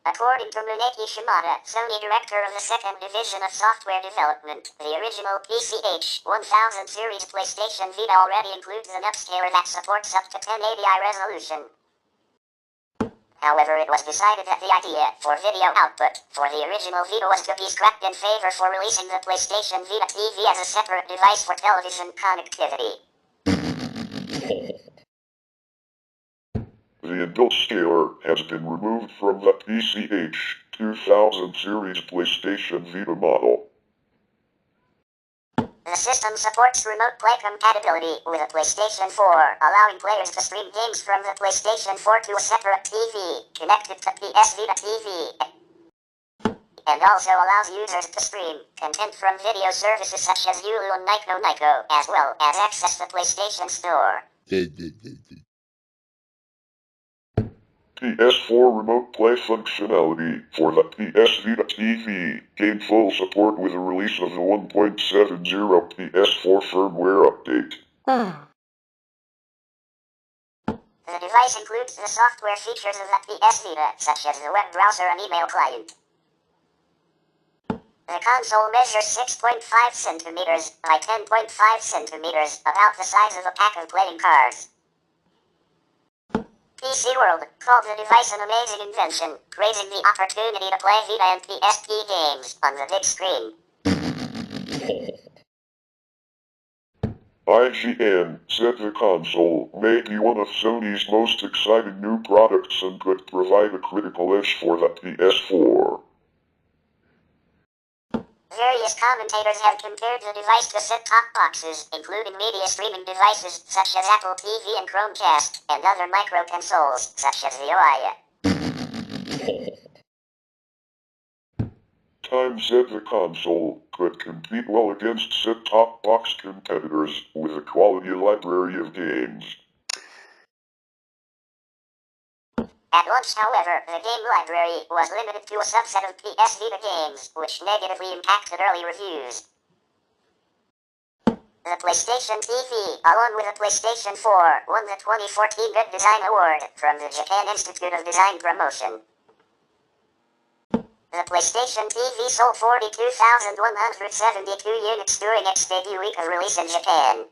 According to Muneki Shimada, Sony director of the second division of software development, the original PCH-1000 series PlayStation Vita already includes an upscaler that supports up to 1080i resolution. However, it was decided that the idea for video output for the original Vita was to be scrapped in favor for releasing the PlayStation Vita TV as a separate device for television connectivity. The inbuilt scaler has been removed from the PCH-2000 series PlayStation Vita model. The system supports remote play compatibility with a PlayStation 4, allowing players to stream games from the PlayStation 4 to a separate TV connected to PS Vita TV, and also allows users to stream content from video services such as Hulu and Nico, as well as access the PlayStation Store. PS4 remote play functionality for the PS Vita TV gained full support with the release of the 1.70 PS4 firmware update. The device includes the software features of the PS Vita, such as the web browser and email client. The console measures 6.5 centimeters by 10.5 centimeters, about the size of a pack of playing cards. PC World called the device an amazing invention, praising the opportunity to play Vita and PSP games on the big screen. IGN said the console may be one of Sony's most exciting new products and could provide a critical edge for the PS4. Various commentators have compared the device to set-top boxes, including media streaming devices such as Apple TV and Chromecast, and other micro-consoles such as the Ouya. Time said the console could compete well against set-top box competitors with a quality library of games. At launch, however, the game library was limited to a subset of PS Vita games, which negatively impacted early reviews. The PlayStation TV, along with the PlayStation 4, won the 2014 Good Design Award from the Japan Institute of Design Promotion. The PlayStation TV sold 42,172 units during its debut week of release in Japan.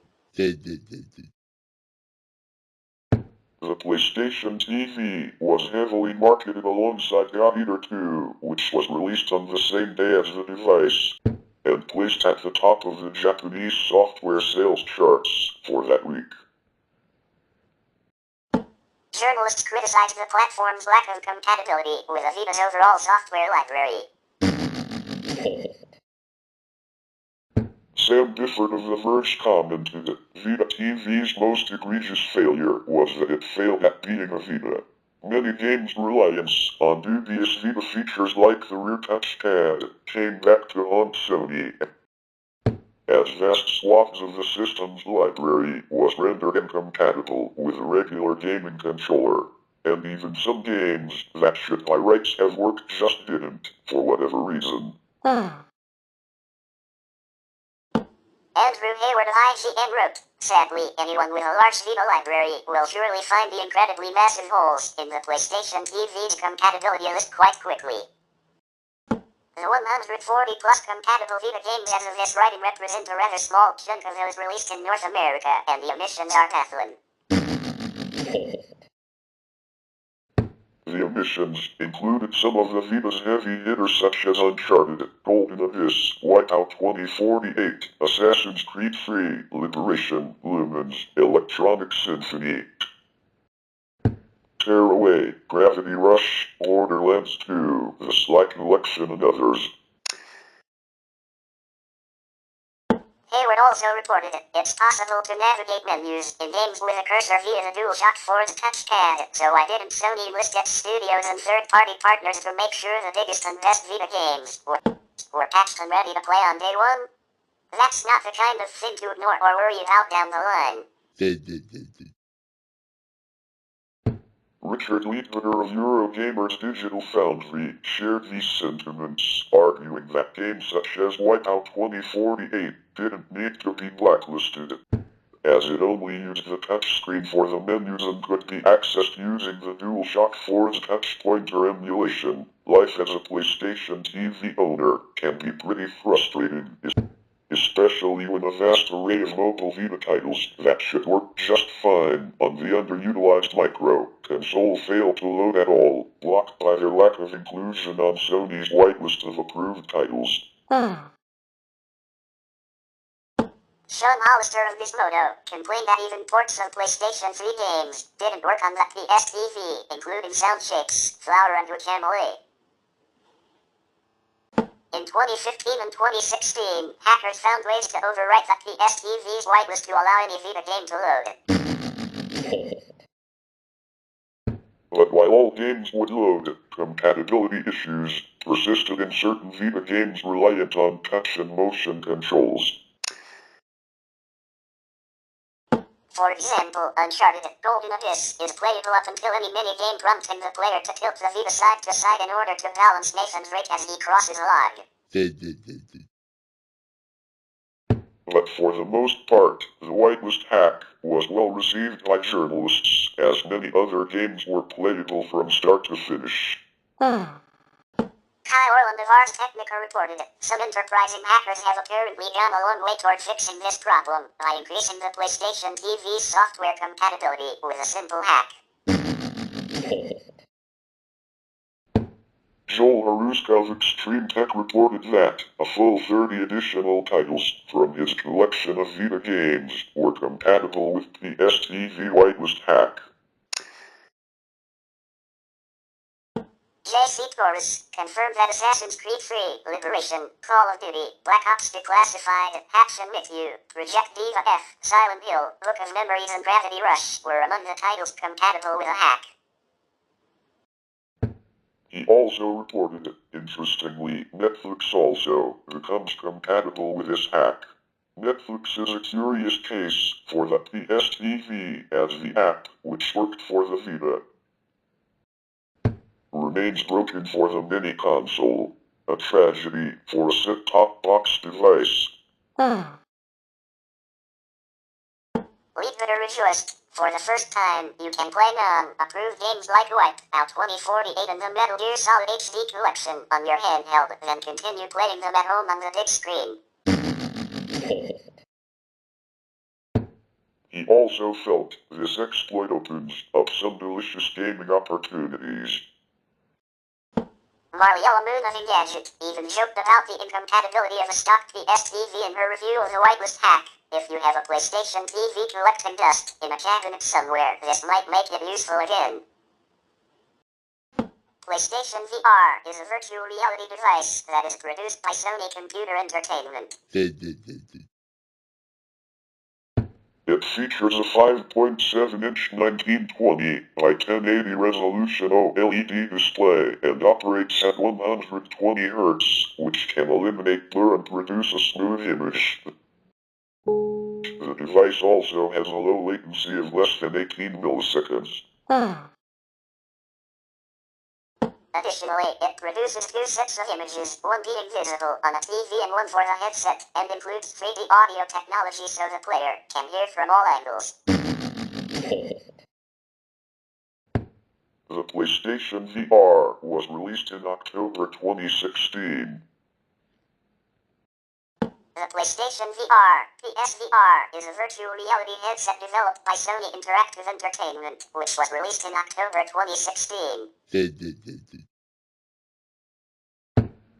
The PlayStation TV was heavily marketed alongside Vita 2, which was released on the same day as the device, and placed at the top of the Japanese software sales charts for that week. Journalists criticized the platform's lack of compatibility with Vita's overall software library. Sam Gifford of The Verge commented that Vita TV's most egregious failure was that it failed at being a Vita. Many games' reliance on dubious Vita features like the rear touchpad came back to haunt Sony, as vast swaths of the system's library was rendered incompatible with a regular gaming controller, and even some games that should by rights have worked just didn't, for whatever reason. Andrew Hayward of IGN wrote, "Sadly, anyone with a large Vita library will surely find the incredibly massive holes in the PlayStation TV's compatibility list quite quickly. The 140-plus compatible Vita games as of this writing represent a rather small chunk of those released in North America, and the omissions are baffling." The omissions included some of the Vita's heavy hitters such as Uncharted, Golden Abyss, Wipeout 2048, Assassin's Creed 3, Liberation, Lumens, Electronic Symphony, Tearaway, Gravity Rush, Borderlands 2, The Sly Collection, and others. Hayward also reported it's possible to navigate menus in games with a cursor via the DualShock 4's touchpad, so why didn't Sony list its studios and third-party partners to make sure the biggest and best Vita games were patched and ready to play on day one? That's not the kind of thing to ignore or worry about down the line. Richard Leadbetter of Eurogamer's Digital Foundry shared these sentiments, arguing that games such as Wipeout 2048 didn't need to be blacklisted, as it only used the touchscreen for the menus and could be accessed using the DualShock 4's touch pointer emulation. Life as a PlayStation TV owner can be pretty frustrating, especially when a vast array of mobile Vita titles that should work just fine on the underutilized micro console fail to load at all, blocked by their lack of inclusion on Sony's whitelist of approved titles. Sean Hollister of Gizmodo complained that even ports of PlayStation 3 games didn't work on the PS TV, including Soundshakes, Flower and Guacamole. In 2015 and 2016, hackers found ways to overwrite the PS TV's whitelist to allow any Vita game to load. But while all games would load, compatibility issues persisted in certain Vita games reliant on touch and motion controls. For example, Uncharted Golden Abyss is playable up until any minigame prompting the player to tilt the Vita side to side in order to balance Nathan's rate as he crosses a log. But for the most part, the whitelist hack was well received by journalists, as many other games were playable from start to finish. Kyle Orland of Ars Technica reported some enterprising hackers have apparently gone a long way toward fixing this problem by increasing the PlayStation TV's software compatibility with a simple hack. Joel Haruska of Extreme Tech reported that a full 30 additional titles from his collection of Vita games were compatible with PS TV whitelist hack. JC Torres confirmed that Assassin's Creed 3, Liberation, Call of Duty, Black Ops Declassified, Action With You, Reject Diva F, Silent Hill, Book of Memories and Gravity Rush were among the titles compatible with a hack. He also reported, interestingly, Netflix also becomes compatible with this hack. Netflix is a curious case for the PS TV as the app, which worked for the Vita, remains broken for the mini console, a tragedy for a set-top box device. Vita rejoiced. For the first time, you can play non-approved games like Wipeout 2048 and the Metal Gear Solid HD Collection on your handheld, then continue playing them at home on the big screen. He also felt this exploit opens up some delicious gaming opportunities. Mariella Moon of Engadget even joked about the incompatibility of a stock PS TV in her review of the whitelist hack. If you have a PlayStation TV collecting dust in a cabinet somewhere, this might make it useful again. PlayStation VR is a virtual reality device that is produced by Sony Computer Entertainment. It features a 5.7-inch 1920 by 1080 resolution OLED display and operates at 120 Hz, which can eliminate blur and produce a smooth image. The device also has a low latency of less than 18 milliseconds. Additionally, it produces 2 sets of images, one being visible on a TV and one for the headset, and includes 3D audio technology so the player can hear from all angles. The PlayStation VR was released in October 2016. The PlayStation VR, PSVR, is a virtual reality headset developed by Sony Interactive Entertainment, which was released in October 2016.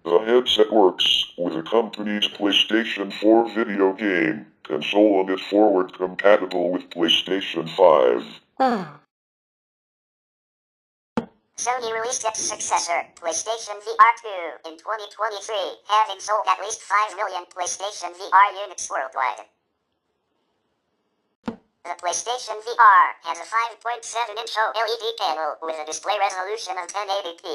The headset works with the company's PlayStation 4 video game console and is forward compatible with PlayStation 5. Sony released its successor, PlayStation VR 2, in 2023, having sold at least 5 million PlayStation VR units worldwide. The PlayStation VR has a 5.7-inch OLED panel with a display resolution of 1080p.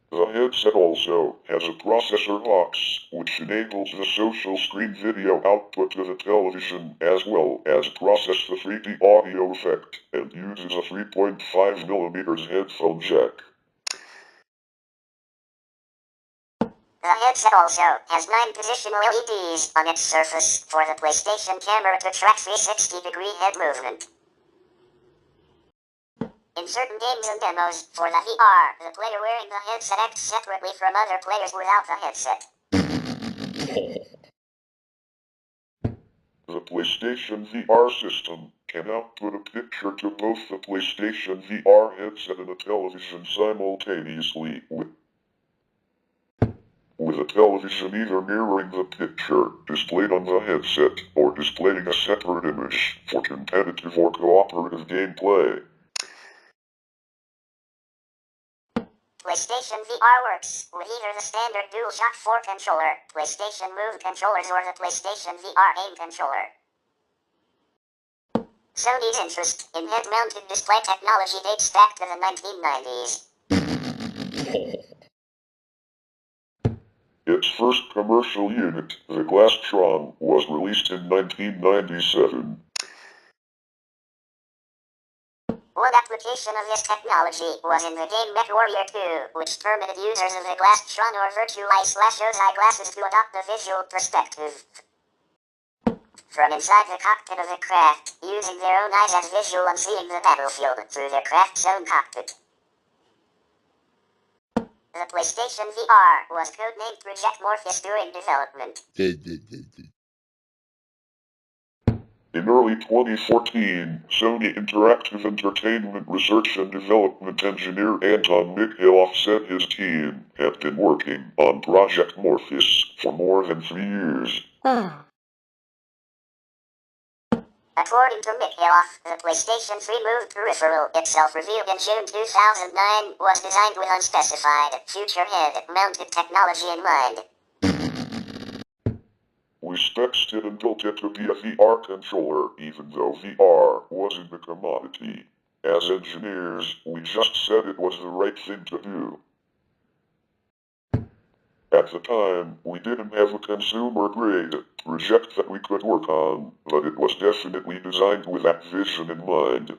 The headset also has a processor box, which enables the social screen video output to the television as well as process the 3D audio effect, and uses a 3.5mm headphone jack. The headset also has 9 positional LEDs on its surface for the PlayStation camera to track 360-degree head movement. In certain games and demos for the VR, the player wearing the headset acts separately from other players without the headset. The PlayStation VR system can output a picture to both the PlayStation VR headset and the television simultaneously, with the television either mirroring the picture displayed on the headset or displaying a separate image for competitive or cooperative gameplay. PlayStation VR works with either the standard DualShock 4 controller, PlayStation Move controllers, or the PlayStation VR Aim controller. Sony's interest in head-mounted display technology dates back to the 1990s. Its first commercial unit, the Glasstron, was released in 1997. One application of this technology was in the game MechWarrior 2, which permitted users of the Glasstron or Virtual Eye/Ose eyeglasses to adopt a visual perspective from inside the cockpit of the craft, using their own eyes as visual and seeing the battlefield through their craft's own cockpit. The PlayStation VR was codenamed Project Morpheus during development. In early 2014, Sony Interactive Entertainment research and development engineer Anton Mikhailov said his team had been working on Project Morpheus for more than 3 years. According to Mikhailov, the PlayStation 3 Move peripheral, itself revealed in June 2009, was designed with unspecified, future head-mounted technology in mind. We spec'd it and built it to be a VR controller, even though VR wasn't a commodity. As engineers, we just said it was the right thing to do. At the time, we didn't have a consumer-grade project that we could work on, but it was definitely designed with that vision in mind.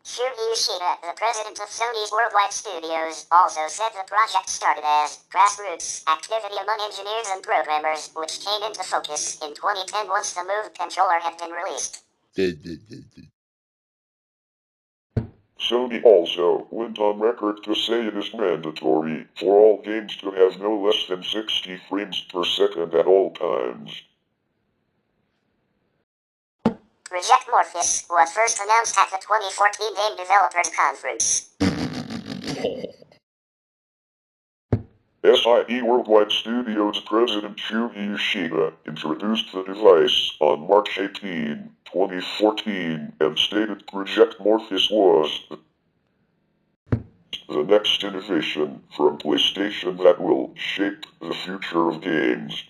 Shuhei Yoshida, the president of Sony's worldwide studios, also said the project started as grassroots activity among engineers and programmers, which came into focus in 2010 once the Move controller had been released. Sony also went on record to say it is mandatory for all games to have no less than 60 frames per second at all times. Project Morpheus was first announced at the 2014 Game Developers Conference. SIE Worldwide Studios president Shuhei Yoshida introduced the device on March 18, 2014, and stated Project Morpheus was the next innovation from PlayStation that will shape the future of games.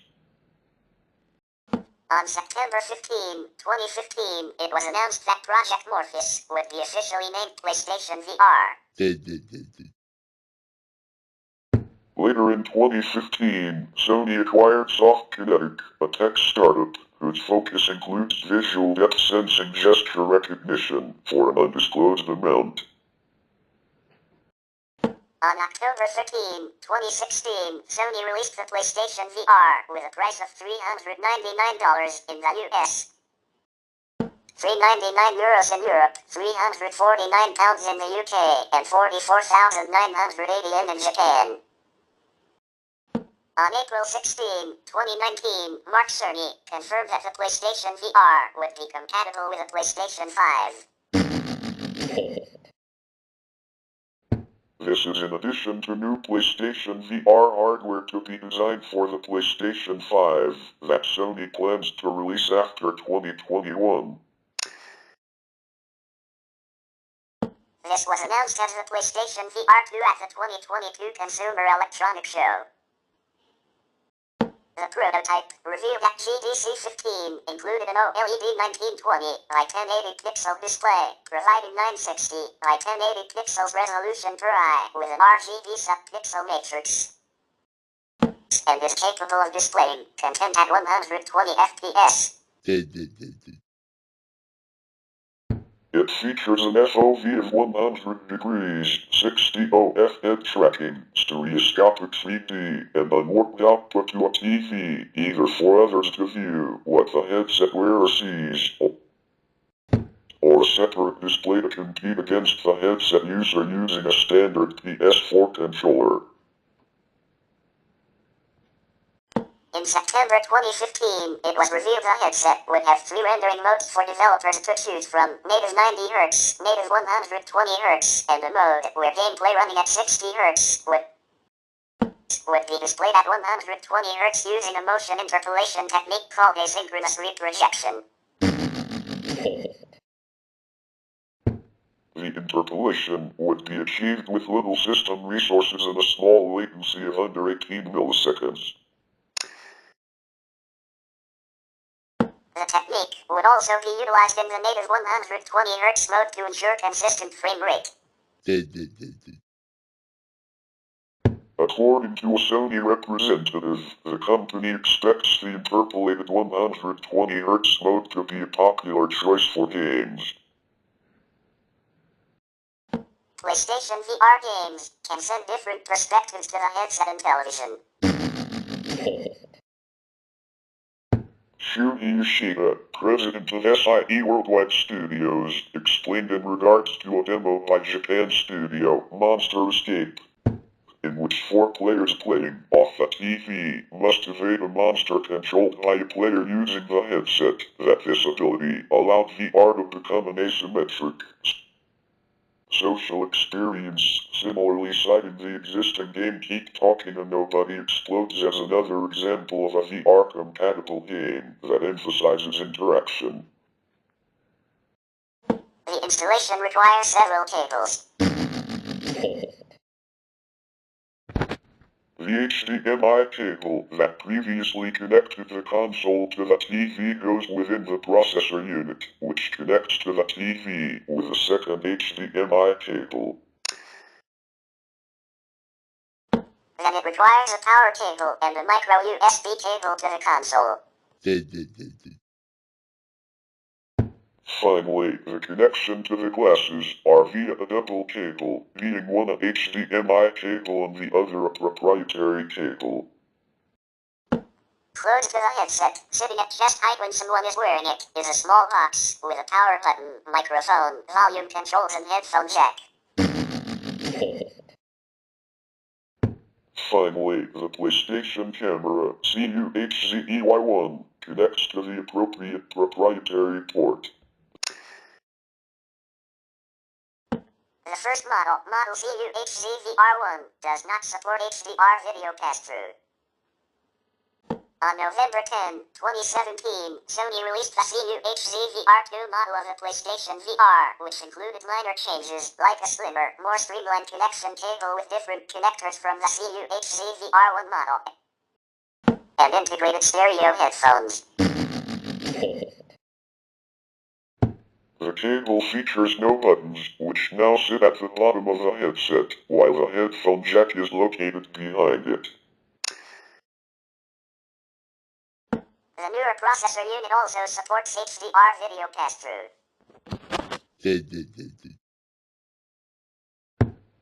On September 15, 2015, it was announced that Project Morpheus would be officially named PlayStation VR. Later in 2015, Sony acquired SoftKinetic, a tech startup whose focus includes visual depth sensing gesture recognition for an undisclosed amount. On October 13, 2016, Sony released the PlayStation VR with a price of $399 in the US, €399 in Europe, £349 in the UK, and 44,980 yen in Japan. On April 16, 2019, Mark Cerny confirmed that the PlayStation VR would be compatible with the PlayStation 5. This is in addition to new PlayStation VR hardware to be designed for the PlayStation 5 that Sony plans to release after 2021. This was announced as the PlayStation VR 2 at the 2022 Consumer Electronics Show. The prototype, revealed at GDC 15, included an OLED 1920 by 1080 pixel display, providing 960 by 1080 pixels resolution per eye with an RGB sub-pixel matrix, and is capable of displaying content at 120 FPS. It features an FOV of 100 degrees, 60 OF head tracking, stereoscopic 3D, and unwarped output to a TV, either for others to view what the headset wearer sees, or a separate display to compete against the headset user using a standard PS4 controller. In September 2015, it was revealed the headset would have 3 rendering modes for developers to choose from: native 90Hz, native 120Hz, and a mode where gameplay running at 60Hz would be displayed at 120Hz using a motion interpolation technique called asynchronous reprojection. The interpolation would be achieved with little system resources and a small latency of under 18 milliseconds. The technique would also be utilized in the native 120Hz mode to ensure consistent frame rate. According to a Sony representative, the company expects the interpolated 120Hz mode to be a popular choice for games. PlayStation VR games can send different perspectives to the headset and television. Shuhei Yoshida, president of SIE Worldwide Studios, explained in regards to a demo by Japan studio Monster Escape, in which 4 players playing off the TV must evade a monster controlled by a player using the headset, that this ability allowed VR to become an asymmetric social experience. Similarly citing the existing game Keep Talking and Nobody Explodes as another example of a VR-compatible game that emphasizes interaction. The installation requires several cables. The HDMI cable that previously connected the console to the TV goes within the processor unit, which connects to the TV with a second HDMI cable. Then it requires a power cable and a micro USB cable to the console. Finally, the connection to the glasses are via a double cable, being one a HDMI cable and the other a proprietary cable. Close to the headset, sitting at chest height when someone is wearing it, is a small box with a power button, microphone, volume controls, and headphone jack. Finally, the PlayStation camera, CUHZEY1, connects to the appropriate proprietary port. The first model CUHZVR1, does not support HDR video pass-through. On November 10, 2017, Sony released the CUHZVR2 model of the PlayStation VR, which included minor changes, like a slimmer, more streamlined connection cable with different connectors from the CUHZVR1 model, and integrated stereo headphones. The cable features no buttons, which now sit at the bottom of the headset, while the headphone jack is located behind it. The newer processor unit also supports HDR video pass-through.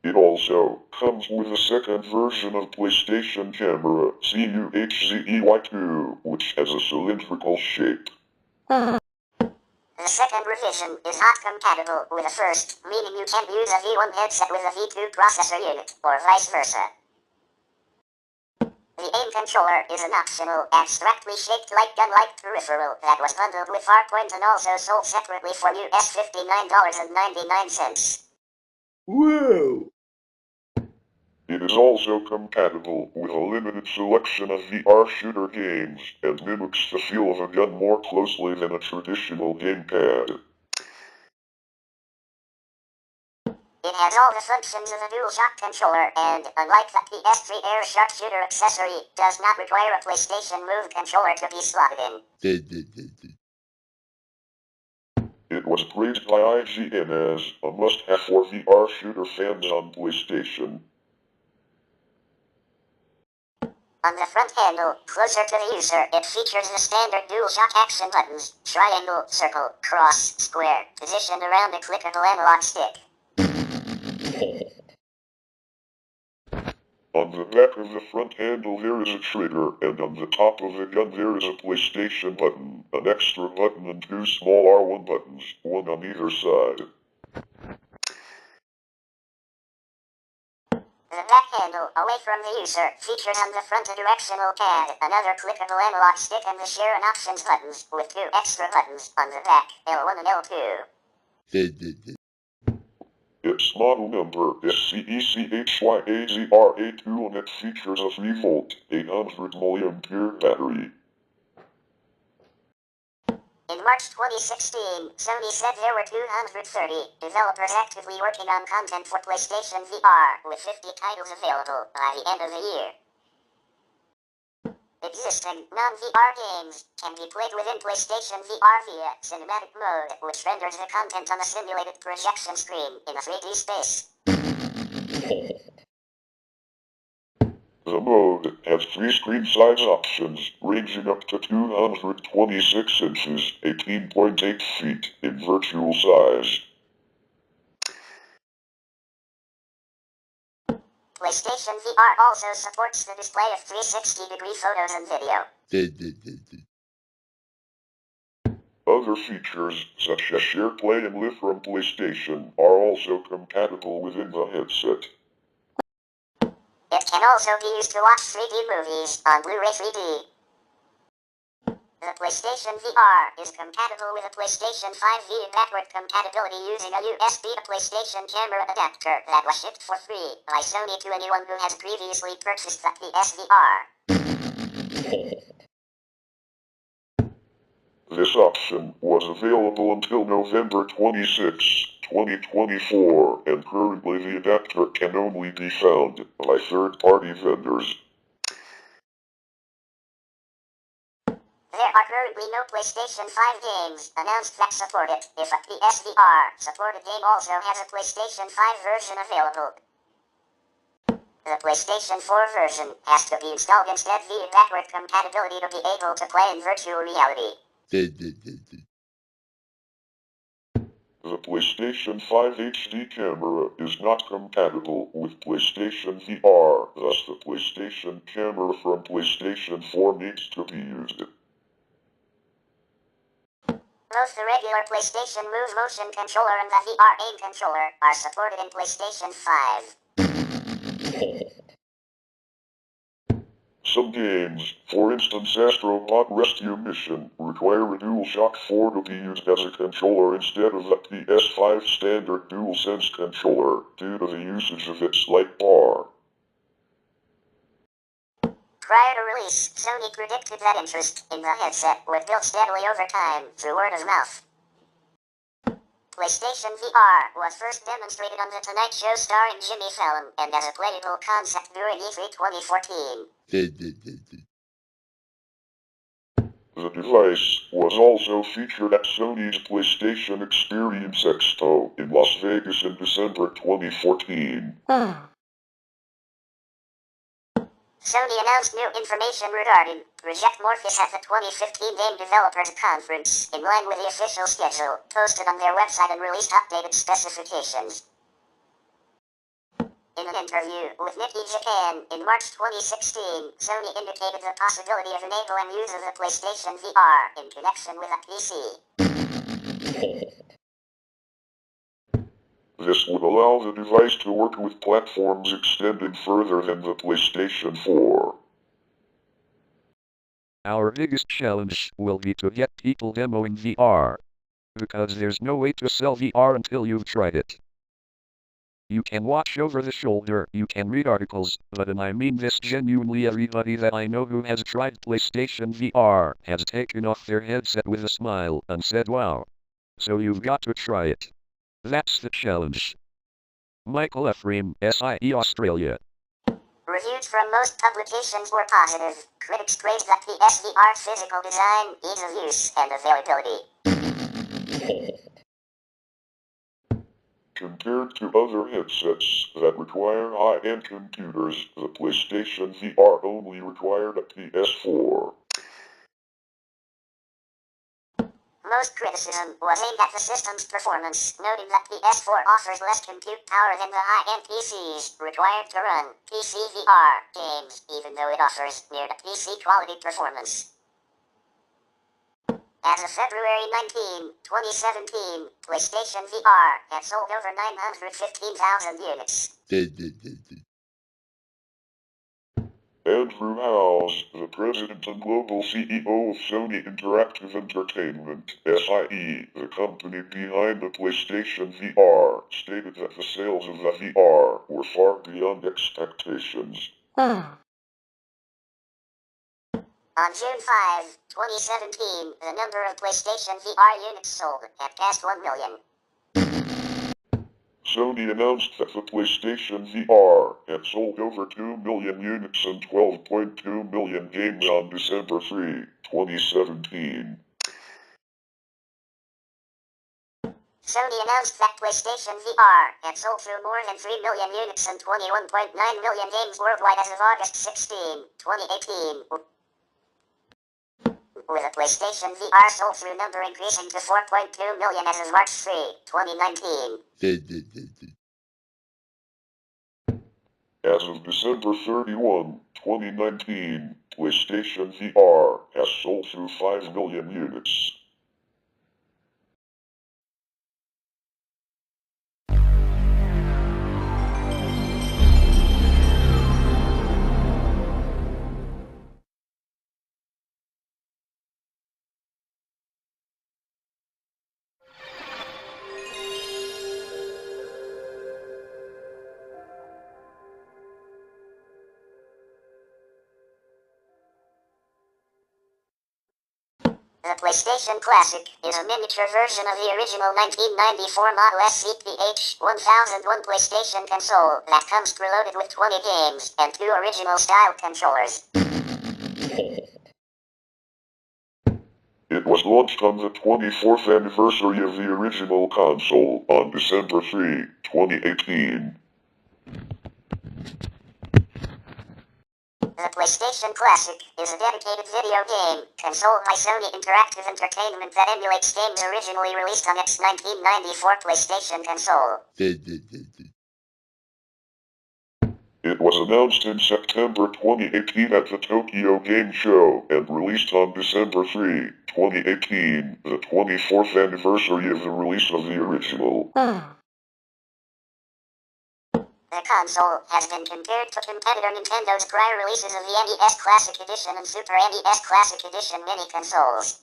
It also comes with a second version of PlayStation camera, CUHZEY2, which has a cylindrical shape. The second revision is not compatible with the first, meaning you can't use a V1 headset with a V2 processor unit, or vice versa. The aim controller is an optional, abstractly shaped light gun-like peripheral that was bundled with Farpoint and also sold separately for US $59.99. Whoa! It is also compatible with a limited selection of VR shooter games, and mimics the feel of a gun more closely than a traditional gamepad. It has all the functions of a DualShock controller, and, unlike the PS3 Air Sharpshooter accessory, does not require a PlayStation Move controller to be slotted in. It was praised by IGN as a must-have for VR shooter fans on PlayStation. On the front handle, closer to the user, it features the standard DualShock action buttons, triangle, circle, cross, square, positioned around a clickable analog stick. On the back of the front handle there is a trigger, and on the top of the gun there is a PlayStation button, an extra button and two small R1 buttons, one on either side. The back handle, away from the user, features on the front a directional pad, another clickable analog stick, and the share and options buttons, with two extra buttons on the back, L1 and L2. Its model number is CECHYAZRA2 and it features a 3-volt, 800 mAh battery. In March 2016, Sony said there were 230 developers actively working on content for PlayStation VR, with 50 titles available by the end of the year. Existing non-VR games can be played within PlayStation VR via cinematic mode, which renders the content on a simulated projection screen in a 3D space. The mode has 3 screen size options, ranging up to 226 inches, 18.8 feet, in virtual size. PlayStation VR also supports the display of 360-degree photos and video. Other features, such as share play and live from PlayStation, are also compatible within the headset. It can also be used to watch 3D movies on Blu-ray 3D. The PlayStation VR is compatible with a PlayStation 5 via backward compatibility using a USB to PlayStation camera adapter that was shipped for free by Sony to anyone who has previously purchased the PSVR. This option was available until November 26, 2024, and currently the adapter can only be found by third-party vendors. There are currently no PlayStation 5 games announced that support it. If a PSVR supported game also has a PlayStation 5 version available, the PlayStation 4 version has to be installed instead via backward compatibility to be able to play in virtual reality. The PlayStation 5 HD camera is not compatible with PlayStation VR, thus the PlayStation camera from PlayStation 4 needs to be used. Both the regular PlayStation Move Motion Controller and the VR Aim Controller are supported in PlayStation 5. Some games, for instance Astrobot Rescue Mission, require a DualShock 4 to be used as a controller instead of the PS5 standard DualSense controller, due to the usage of its light bar. Prior to release, Sony predicted that interest in the headset would build steadily over time through word of mouth. PlayStation VR was first demonstrated on The Tonight Show starring Jimmy Fallon and as a playable concept during E3 2014. The device was also featured at Sony's PlayStation Experience Expo in Las Vegas in December 2014. Sony announced new information regarding Project Morpheus at the 2015 Game Developers Conference, in line with the official schedule, posted on their website and released updated specifications. In an interview with Nikkei Japan in March 2016, Sony indicated the possibility of enabling use of the PlayStation VR in connection with a PC. This would allow the device to work with platforms extending further than the PlayStation 4. Our biggest challenge will be to get people demoing VR, because there's no way to sell VR until you've tried it. You can watch over the shoulder, you can read articles, but and I mean this genuinely, everybody that I know who has tried PlayStation VR has taken off their headset with a smile and said wow. So you've got to try it. That's the challenge. Michael Ephraim, SIE Australia. Reviews from most publications were positive. Critics praised the PSVR's physical design, ease of use, and availability. Compared to other headsets that require high-end computers, the PlayStation VR only required a PS4. Most criticism was aimed at the system's performance, noting that PS4 offers less compute power than the high-end PCs required to run PC VR games, even though it offers near the PC quality performance. As of February 19, 2017, PlayStation VR had sold over 915,000 units. Andrew Howes, the president and global CEO of Sony Interactive Entertainment, SIE, the company behind the PlayStation VR, stated that the sales of the VR were far beyond expectations. On June 5, 2017, the number of PlayStation VR units sold had passed 1 million. Sony announced that the PlayStation VR had sold over 2 million units and 12.2 million games on December 3, 2017. Sony announced that PlayStation VR had sold through more than 3 million units and 21.9 million games worldwide as of August 16, 2018. With the PlayStation VR sold-through number increasing to 4.2 million as of March 3, 2019. As of December 31, 2019, PlayStation VR has sold through 5 million units. The PlayStation Classic is a miniature version of the original 1994 model SCPH-1001 PlayStation console that comes preloaded with 20 games and 2 original style controllers. It was launched on the 24th anniversary of the original console on December 3, 2018. The PlayStation Classic is a dedicated video game console by Sony Interactive Entertainment that emulates games originally released on its 1994 PlayStation console. It was announced in September 2018 at the Tokyo Game Show and released on December 3, 2018, the 24th anniversary of the release of the original. The console has been compared to competitor Nintendo's prior releases of the NES Classic Edition and Super NES Classic Edition mini-consoles.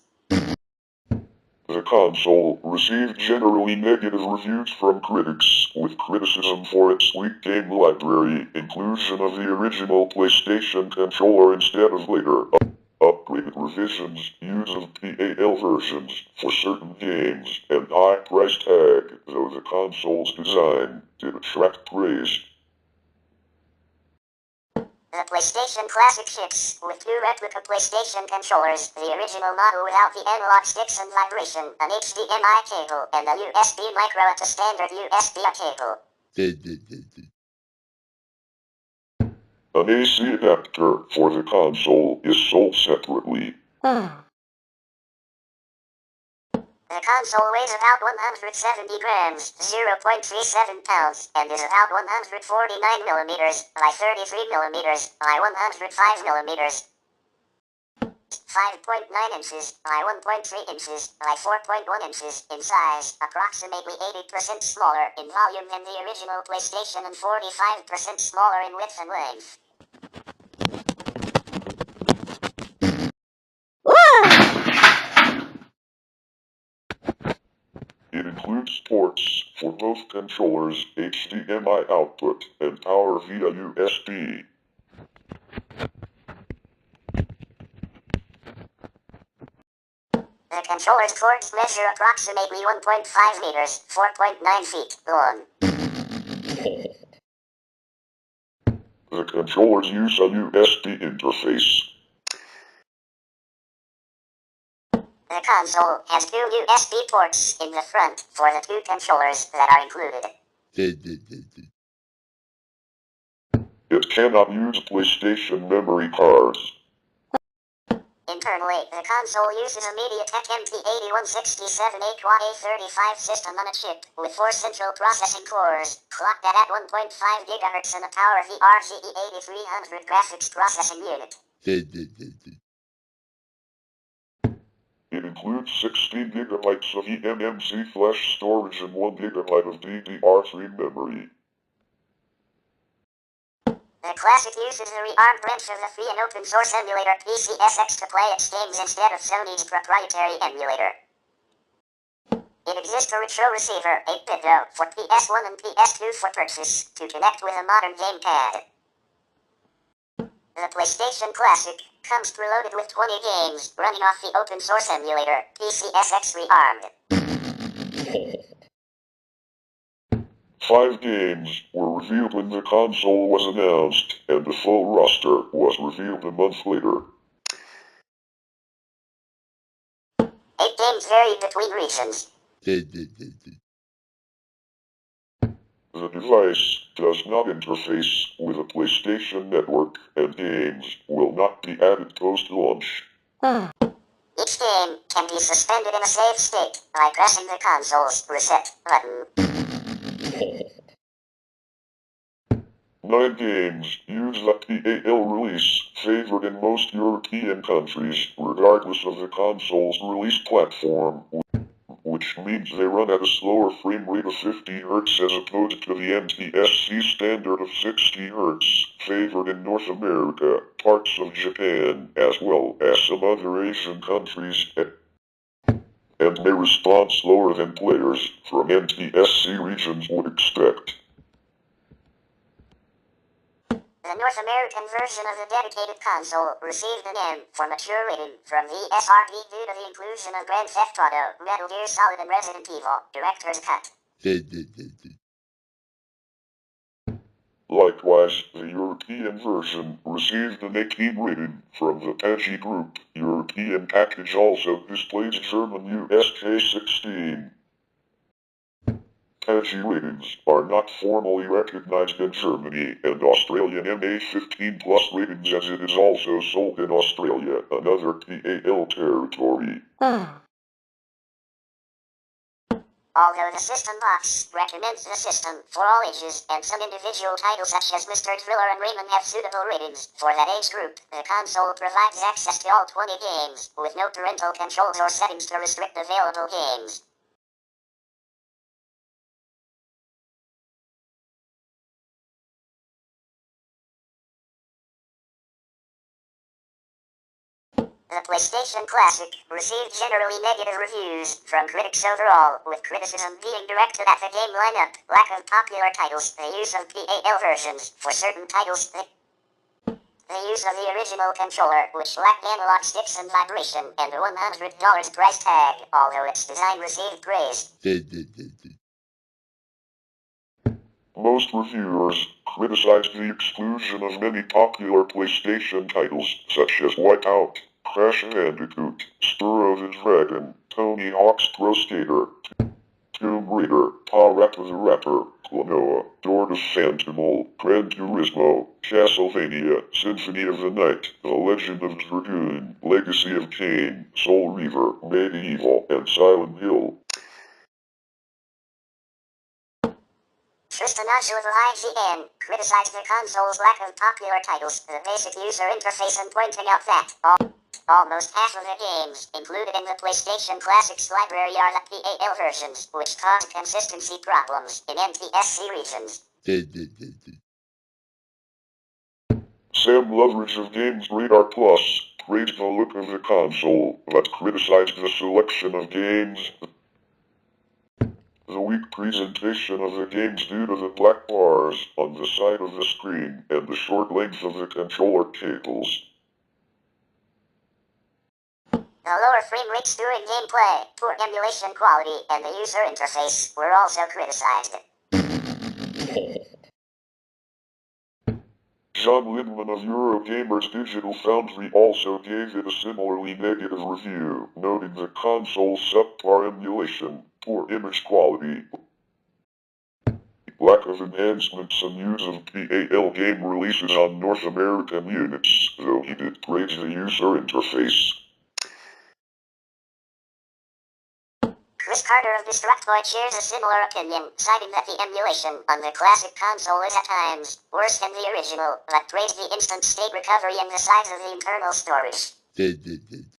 The console received generally negative reviews from critics, with criticism for its weak game library, inclusion of the original PlayStation controller instead of later upgraded revisions, use of PAL versions for certain games, and high price tag, though the console's design did attract praise. The PlayStation Classic ships with two replica PlayStation controllers, the original model without the analog sticks and vibration, an HDMI cable, and a USB micro at a standard USB cable. An AC adapter for the console is sold separately. The console weighs about 170 grams, 0.37 pounds, and is about 149 millimeters by 33 millimeters by 105 millimeters. 5.9 inches by 1.3 inches by 4.1 inches in size, approximately 80% smaller in volume than the original PlayStation and 45% smaller in width and length. It includes ports for both controllers, HDMI output, and power via USB. The controller's cords measure approximately 1.5 meters, 4.9 feet long. The controllers use a USB interface. The console has two USB ports in the front for the two controllers that are included. It cannot use PlayStation memory cards. Internally, the console uses a MediaTek MT8167A Quad A35 system on a chip with 4 central processing cores, clocked at 1.5 GHz and a Power RGE8300 graphics processing unit. It includes 16 GB of eMMC flash storage and 1 GB of DDR3 memory. The Classic uses the rearmed branch of the free and open source emulator PCSX to play its games instead of Sony's proprietary emulator. It exists a retro receiver, 8-bit though, for PS1 and PS2 for purchase, to connect with a modern gamepad. The PlayStation Classic comes preloaded with 20 games, running off the open source emulator, PCSX rearmed. 5 games were revealed when the console was announced, and the full roster was revealed a month later. 8 games vary between regions. The device does not interface with a PlayStation network, and games will not be added post-launch. Each game can be suspended in a safe state by pressing the console's reset button. 9 games use the PAL release, favored in most European countries, regardless of the console's release platform, which means they run at a slower frame rate of 50 Hz as opposed to the NTSC standard of 60 Hz, favored in North America, parts of Japan, as well as some other Asian countries, and may respond slower than players from NTSC regions would expect. The North American version of the dedicated console received an M for mature rating from the SRB due to the inclusion of Grand Theft Auto, Metal Gear Solid and Resident Evil, Director's Cut. Likewise, the European version received an 18 rating from the PEGI Group. European package also displays German USK16. PASI ratings are not formally recognized in Germany and Australian MA15 plus ratings as it is also sold in Australia, another PAL territory. Although the system box recommends the system for all ages, and some individual titles such as Mr. Thriller and Rayman have suitable ratings for that age group, the console provides access to all 20 games, with no parental controls or settings to restrict available games. The PlayStation Classic received generally negative reviews from critics overall, with criticism being directed at the game lineup, lack of popular titles, the use of PAL versions for certain titles, the use of the original controller, which lacked analog sticks and vibration, and a $100 price tag, although its design received praise. Most reviewers criticized the exclusion of many popular PlayStation titles, such as Wipeout, Crash Bandicoot, Spyro the Dragon, Tony Hawk's Pro Skater, Tomb Raider, Parappa the Rapper, Klonoa, Door to Phantom, Gran Turismo, Castlevania, Symphony of the Night, The Legend of Dragoon, Legacy of Kain, Soul Reaver, Medieval, and Silent Hill. Tristan Ojula of IGN criticized the console's lack of popular titles, the basic user interface, and pointing out that almost half of the games included in the PlayStation Classics library are the PAL versions, which cause consistency problems in NTSC regions. Sam Loveridge of Games Radar Plus praised the look of the console, but criticized the selection of games, the weak presentation of the games due to the black bars on the side of the screen and the short length of the controller cables. The lower frame rates during gameplay, poor emulation quality, and the user interface were also criticized. John Lindman of Eurogamer's Digital Foundry also gave it a similarly negative review, noting the console's subpar emulation, poor image quality, lack of enhancements, and use of PAL game releases on North American units, though he did praise the user interface. Chris Carter of Destructoid shares a similar opinion, citing that the emulation on the classic console is at times worse than the original, but praised the instant state recovery and the size of the internal storage.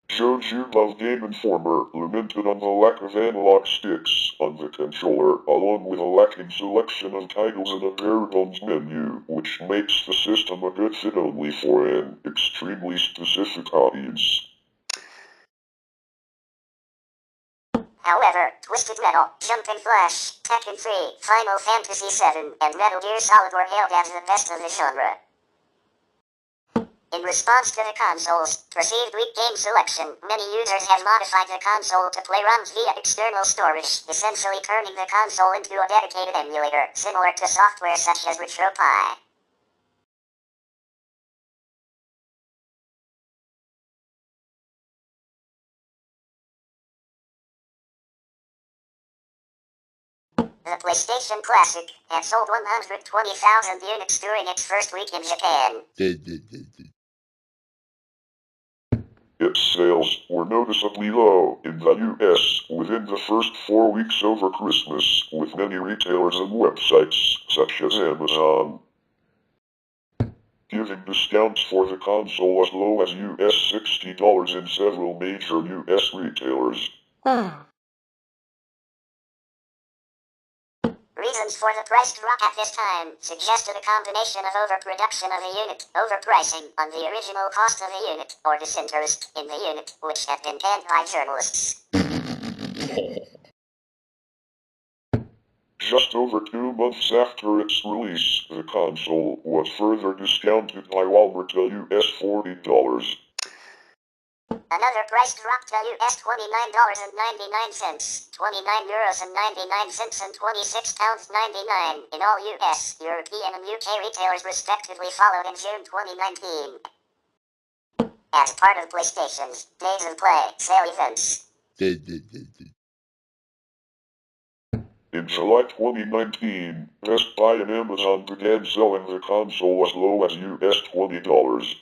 Joe Jude of Game Informer lamented on the lack of analog sticks on the controller, along with a lacking selection of titles in the bare bones menu, which makes the system a good fit only for an extremely specific audience. However, Twisted Metal, Jumpin' Flash, Tekken 3, Final Fantasy VII, and Metal Gear Solid were hailed as the best of the genre. In response to the console's perceived weak game selection, many users have modified the console to play ROMs via external storage, essentially turning the console into a dedicated emulator, similar to software such as RetroPie. The PlayStation Classic had sold 120,000 units during its first week in Japan. Its sales were noticeably low in the US within the first 4 weeks over Christmas, with many retailers and websites, such as Amazon, giving discounts for the console as low as US $60 in several major US retailers. Reasons for the price drop at this time suggested a combination of overproduction of the unit, overpricing on the original cost of the unit, or disinterest in the unit, which had been panned by journalists. Just over 2 months after its release, the console was further discounted by Walmart to US $40. Another price drop to US $29.99, €29.99 and £26.99 in all US, European and UK retailers respectively followed in June 2019. As part of PlayStation's Days of Play sale events. In July 2019, Best Buy and Amazon began selling the console as low as US $20.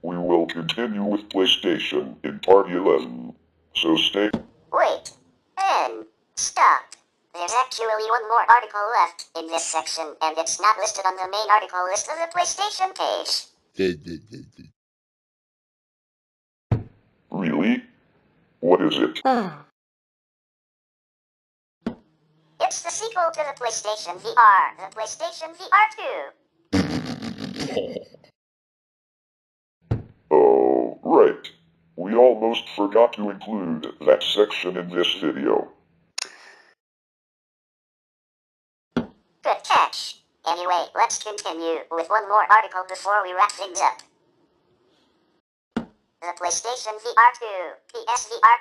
We will continue with PlayStation in Part 11, so stay... Wait. And stop. There's actually one more article left in this section, and it's not listed on the main article list of the PlayStation page. Really? What is it? It's the sequel to the PlayStation VR, the PlayStation VR 2. Oh, right. We almost forgot to include that section in this video. Good catch. Anyway, let's continue with one more article before we wrap things up. The PlayStation VR 2, PSVR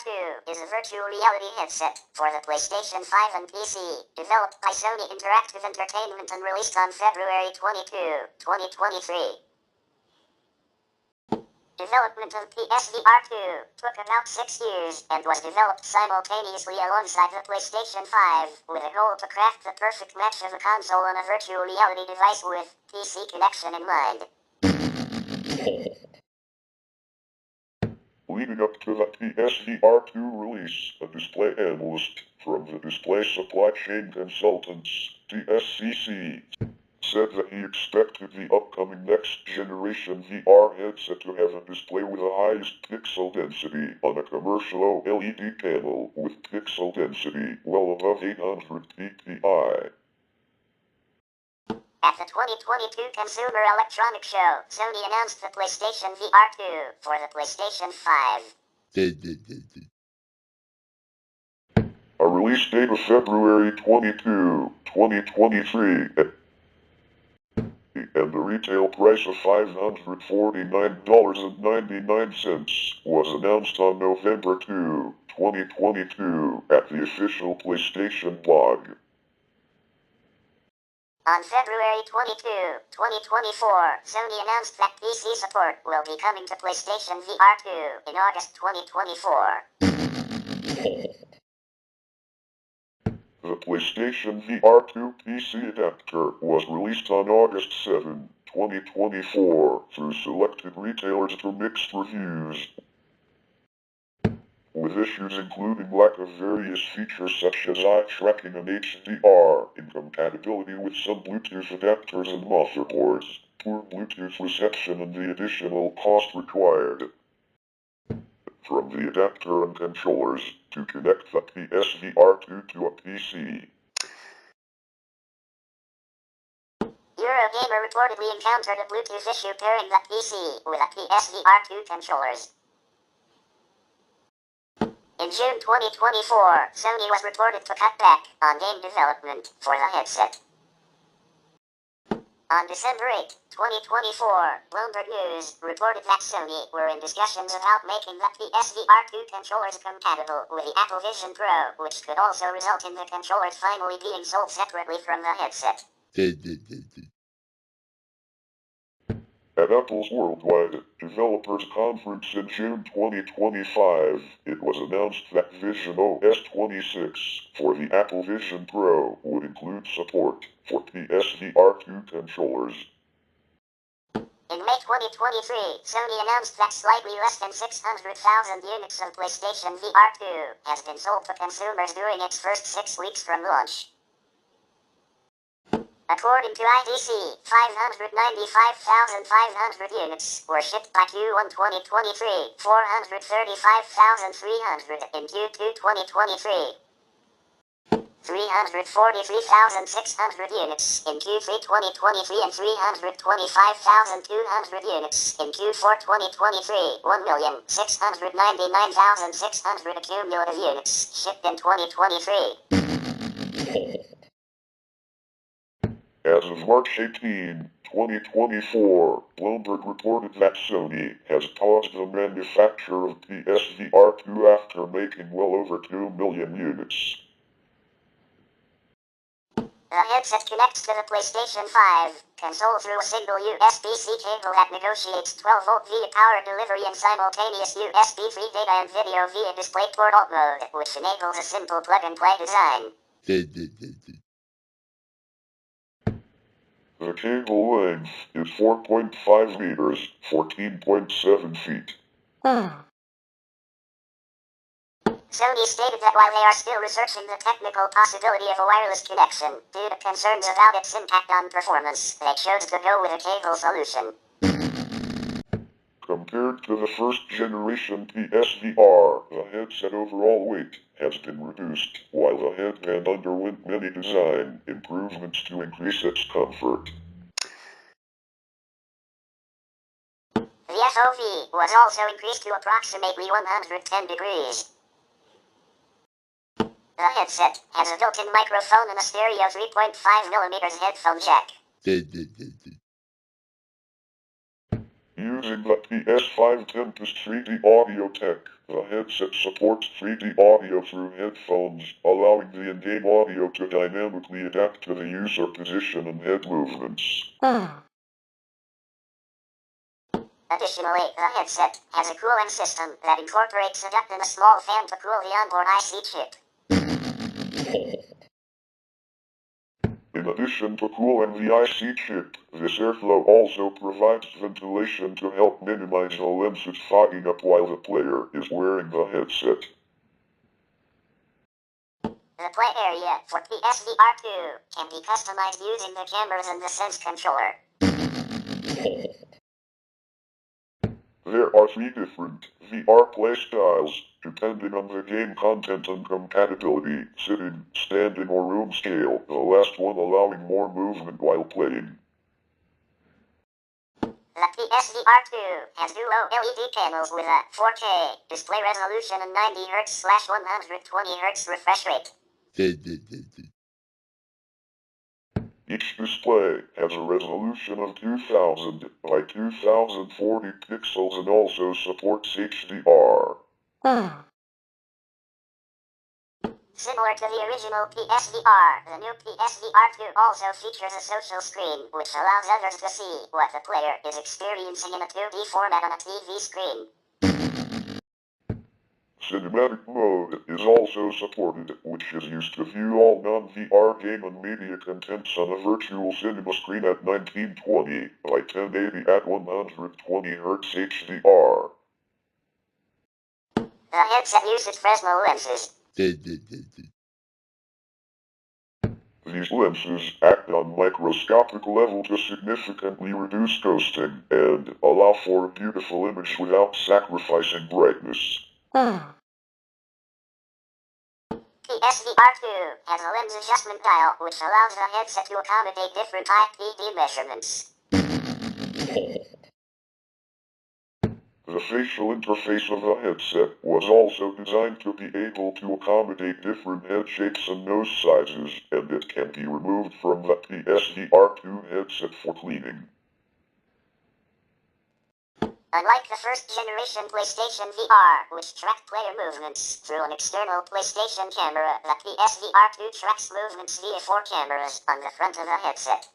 2, is a virtual reality headset for the PlayStation 5 and PC, developed by Sony Interactive Entertainment and released on February 22, 2023. Development of PSVR 2 took about 6 years and was developed simultaneously alongside the PlayStation 5, with a goal to craft the perfect match of a console and a virtual reality device with PC connection in mind. Leading up to the PSVR 2 release, a display analyst from the Display Supply Chain Consultants, DSCC, said that he expected the upcoming next-generation VR headset to have a display with the highest pixel density on a commercial OLED panel with pixel density well above 800 ppi. At the 2022 Consumer Electronics Show, Sony announced the PlayStation VR 2 for the PlayStation 5. A release date of February 22, 2023, and the retail price of $549.99 was announced on November 2, 2022, at the official PlayStation blog. On February 22, 2024, Sony announced that PC support will be coming to PlayStation VR 2 in August 2024. The PlayStation VR 2 PC adapter was released on August 7, 2024, through selected retailers to mixed reviews, with issues including lack of various features such as eye tracking and HDR, incompatibility with some Bluetooth adapters and motherboards, poor Bluetooth reception and the additional cost required from the adapter and controllers to connect the PSVR 2 to a PC. Eurogamer reportedly encountered a Bluetooth issue pairing the PC with a PSVR 2 controllers. In June 2024, Sony was reported to cut back on game development for the headset. On December 8, 2024, Bloomberg News reported that Sony were in discussions about making the PSVR 2 controllers compatible with the Apple Vision Pro, which could also result in the controllers finally being sold separately from the headset. At Apple's Worldwide Developers Conference in June 2025, it was announced that Vision OS 26 for the Apple Vision Pro would include support for PSVR 2 controllers. In May 2023, Sony announced that slightly less than 600,000 units of PlayStation VR 2 has been sold to consumers during its first 6 weeks from launch. According to IDC, 595,500 units were shipped by Q1 2023, 435,300 in Q2 2023, 343,600 units in Q3 2023, and 325,200 units in Q4 2023, 1,699,600 cumulative units shipped in 2023. As of March 18, 2024, Bloomberg reported that Sony has paused the manufacture of PSVR 2 after making well over 2 million units. The headset connects to the PlayStation 5 console through a single USB-C cable that negotiates 12-volt via power delivery and simultaneous USB 3 data and video via DisplayPort Alt mode, which enables a simple plug-and-play design. The cable length is 4.5 meters, 14.7 feet. Sony stated that while they are still researching the technical possibility of a wireless connection, due to concerns about its impact on performance, they chose to go with a cable solution. Compared to the first generation PSVR, the headset overall weight has been reduced, while the headband underwent many design improvements to increase its comfort. The FOV was also increased to approximately 110 degrees. The headset has a built-in microphone and a stereo 3.5mm headphone jack. Using the PS5 Tempest 3D audio tech, the headset supports 3D audio through headphones, allowing the in-game audio to dynamically adapt to the user position and head movements. Additionally, the headset has a cooling system that incorporates a duct and a small fan to cool the onboard IC chip. In addition to cooling the IC chip, this airflow also provides ventilation to help minimize the lenses fogging up while the player is wearing the headset. The play area for PSVR2 can be customized using the cameras and the Sense controller. There are 3 different VR play styles, depending on the game content and compatibility: sitting, standing, or room scale, the last one allowing more movement while playing. The PSVR2 has dual LED panels with a 4K display resolution and 90Hz/120Hz refresh rate. Each display has a resolution of 2000 by 2040 pixels and also supports HDR. Similar to the original PSVR, the new PSVR2 also features a social screen, which allows others to see what the player is experiencing in a 2D format on a TV screen. Cinematic mode is also supported, which is used to view all non-VR game and media contents on a virtual cinema screen at 1920 by 1080 at 120Hz HDR. The headset uses Fresnel lenses. These lenses act on microscopic level to significantly reduce ghosting and allow for a beautiful image without sacrificing brightness. PSVR2 has a lens adjustment dial, which allows the headset to accommodate different IPD measurements. The facial interface of the headset was also designed to be able to accommodate different head shapes and nose sizes, and it can be removed from the PSVR2 headset for cleaning. Unlike the first generation PlayStation VR, which tracked player movements through an external PlayStation camera, the PSVR2 tracks movements via 4 cameras on the front of the headset.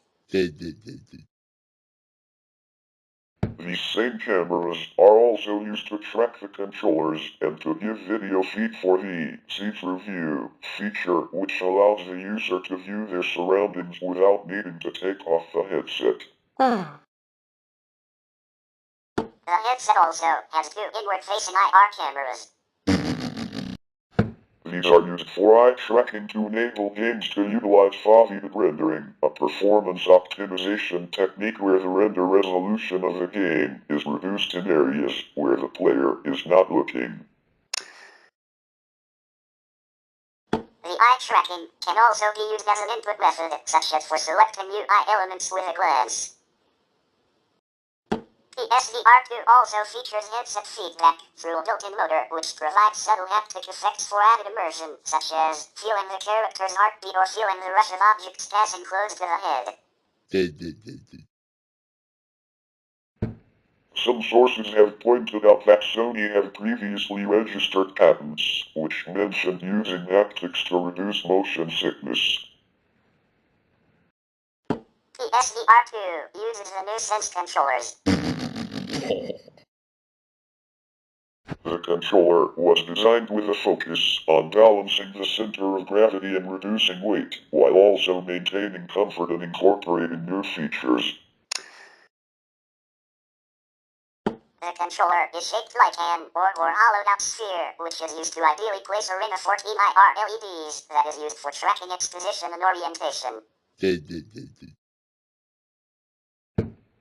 These same cameras are also used to track the controllers and to give video feed for the see-through view feature, which allows the user to view their surroundings without needing to take off the headset. The headset also has 2 inward-facing IR cameras. These are used for eye tracking to enable games to utilize foveated rendering, a performance optimization technique where the render resolution of the game is reduced in areas where the player is not looking. The eye tracking can also be used as an input method, such as for selecting UI elements with a glance. PSVR2 also features headset feedback through a built-in motor, which provides subtle haptic effects for added immersion, such as feeling the character's heartbeat or feeling the rush of objects passing close to the head. Some sources have pointed out that Sony had previously registered patents, which mentioned using haptics to reduce motion sickness. PSVR2 uses the new Sense controllers. The controller was designed with a focus on balancing the center of gravity and reducing weight, while also maintaining comfort and incorporating new features. The controller is shaped like an or hollowed-out sphere, which is used to ideally place a ring of 14 IR LEDs that is used for tracking its position and orientation.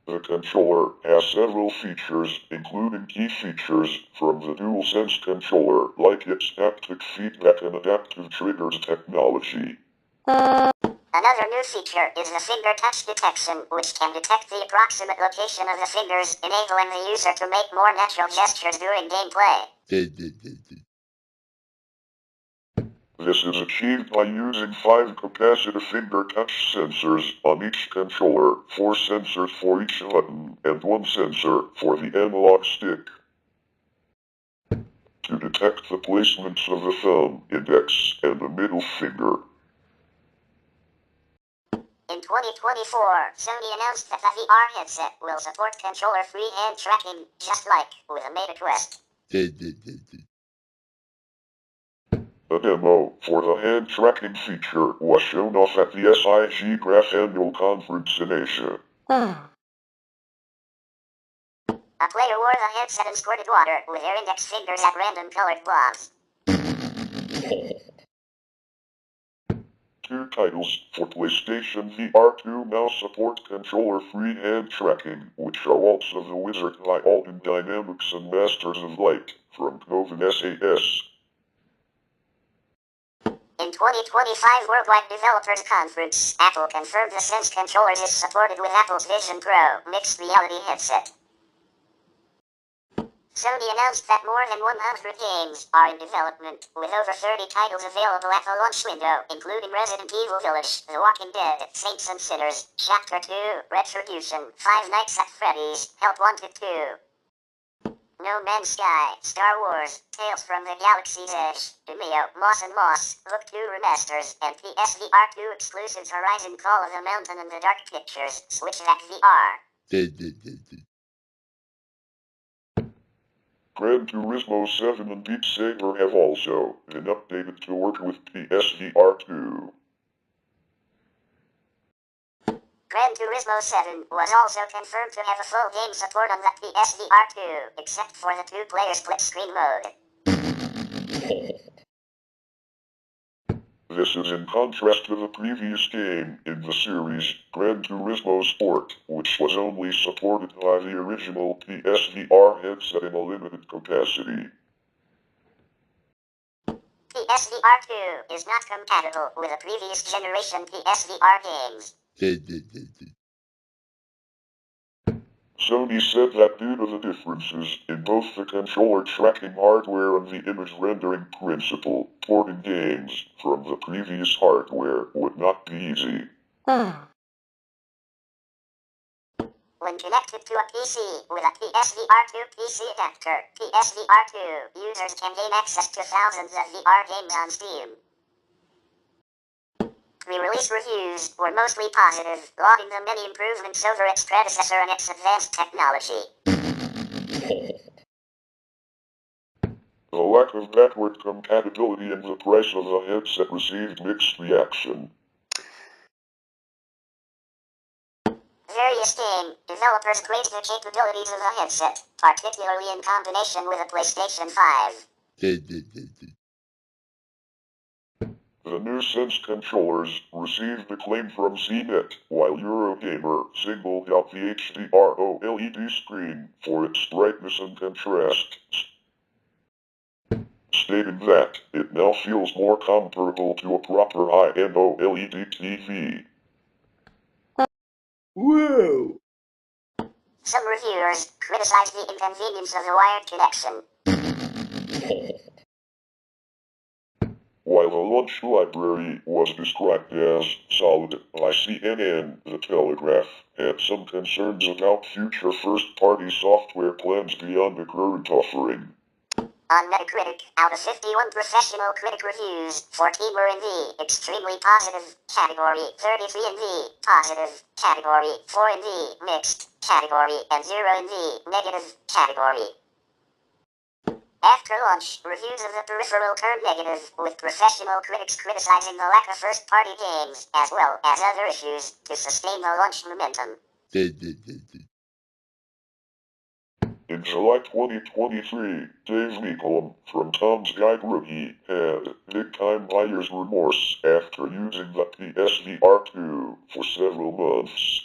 The controller has several features, including key features from the DualSense controller, like its haptic feedback and adaptive triggers technology. Another new feature is the finger touch detection, which can detect the approximate location of the fingers, enabling the user to make more natural gestures during gameplay. This is achieved by using 5 capacitive finger touch sensors on each controller, 4 sensors for each button, and 1 sensor for the analog stick. To detect the placements of the thumb, index, and the middle finger. In 2024, Sony announced that the VR headset will support controller-free hand tracking, just like with a Meta Quest. A demo for the hand tracking feature was shown off at the SIG Graph annual conference in Asia. A player wore the headset and squirted water with their index fingers at random colored blobs. 2 titles for PlayStation VR2 now support controller-free hand tracking, which are also The Wizard by Alden Dynamics and Masters of Light from Coven SAS. In 2025 Worldwide Developers Conference, Apple confirmed the Sense controllers is supported with Apple's Vision Pro mixed reality headset. Sony announced that more than 100 games are in development, with over 30 titles available at the launch window, including Resident Evil Village, The Walking Dead, Saints and Sinners, Chapter 2, Retribution, Five Nights at Freddy's, Help Wanted 2, No Man's Sky, Star Wars, Tales from the Galaxy's Edge, Demeo, Moss and Moss, Book 2 Remasters, and PSVR2 exclusives Horizon Call of the Mountain and the Dark Pictures, Switchback VR. Gran Turismo 7 and Beat Saber have also been updated to work with PSVR2. Gran Turismo 7 was also confirmed to have a full game support on the PSVR2, except for the 2-player split-screen mode. This is in contrast to the previous game in the series, Gran Turismo Sport, which was only supported by the original PSVR headset in a limited capacity. PSVR2 is not compatible with the previous generation PSVR games. Sony said that due to the differences in both the controller tracking hardware and the image rendering principle, porting games from the previous hardware would not be easy. When connected to a PC with a PSVR2 PC adapter, PSVR2 users can gain access to thousands of VR games on Steam. Pre-release reviews were mostly positive, lauding the many improvements over its predecessor and its advanced technology. The lack of backward compatibility and the price of the headset received mixed reaction. Various game developers praised the capabilities of the headset, particularly in combination with a PlayStation 5. The new Sense controllers received acclaim from CNET, while Eurogamer singled out the HDR OLED screen for its brightness and contrast, stating that it now feels more comparable to a proper high-end OLED TV. Whoa! Some reviewers criticized the inconvenience of the wired connection. While the launch library was described as solid by CNN, The Telegraph had some concerns about future first-party software plans beyond the current offering. On Metacritic, out of 51 professional critic reviews, 14 were in the extremely positive category, 33 in the positive category, 4 in the mixed category, and 0 in the negative category. After launch, reviews of the peripheral turned negative, with professional critics criticizing the lack of first-party games, as well as other issues, to sustain the launch momentum. In July 2023, Dave Nicolum from Tom's Guide Rookie had big-time buyer's remorse after using the PSVR2 for several months.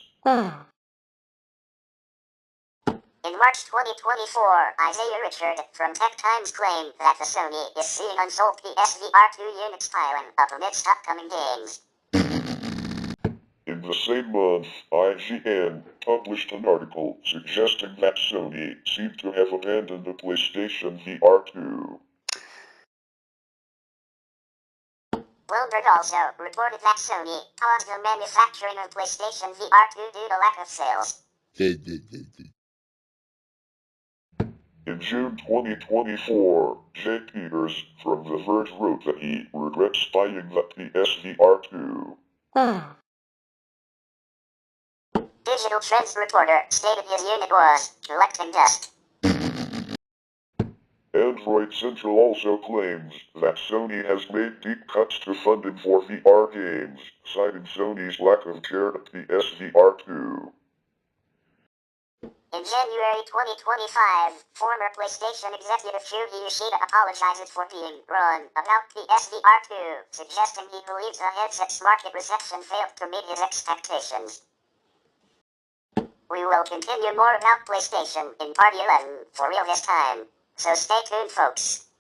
In March 2024, Isaiah Richard from Tech Times claimed that the Sony is seeing unsold PSVR2 units piling up amidst upcoming games. In the same month, IGN published an article suggesting that Sony seemed to have abandoned the PlayStation VR2. Bloomberg also reported that Sony paused the manufacturing of PlayStation VR2 due to lack of sales. In June 2024, Jay Peters from The Verge wrote that he regrets buying the PSVR2. Digital Trends reporter stated his unit was collecting dust. Android Central also claims that Sony has made deep cuts to funding for VR games, citing Sony's lack of care to PSVR2. In January 2025, former PlayStation executive Shuhei Yoshida apologized for being wrong about the PSVR2, suggesting he believes the headset's market reception failed to meet his expectations. We will continue more about PlayStation in Part 11 for real this time, so stay tuned, folks.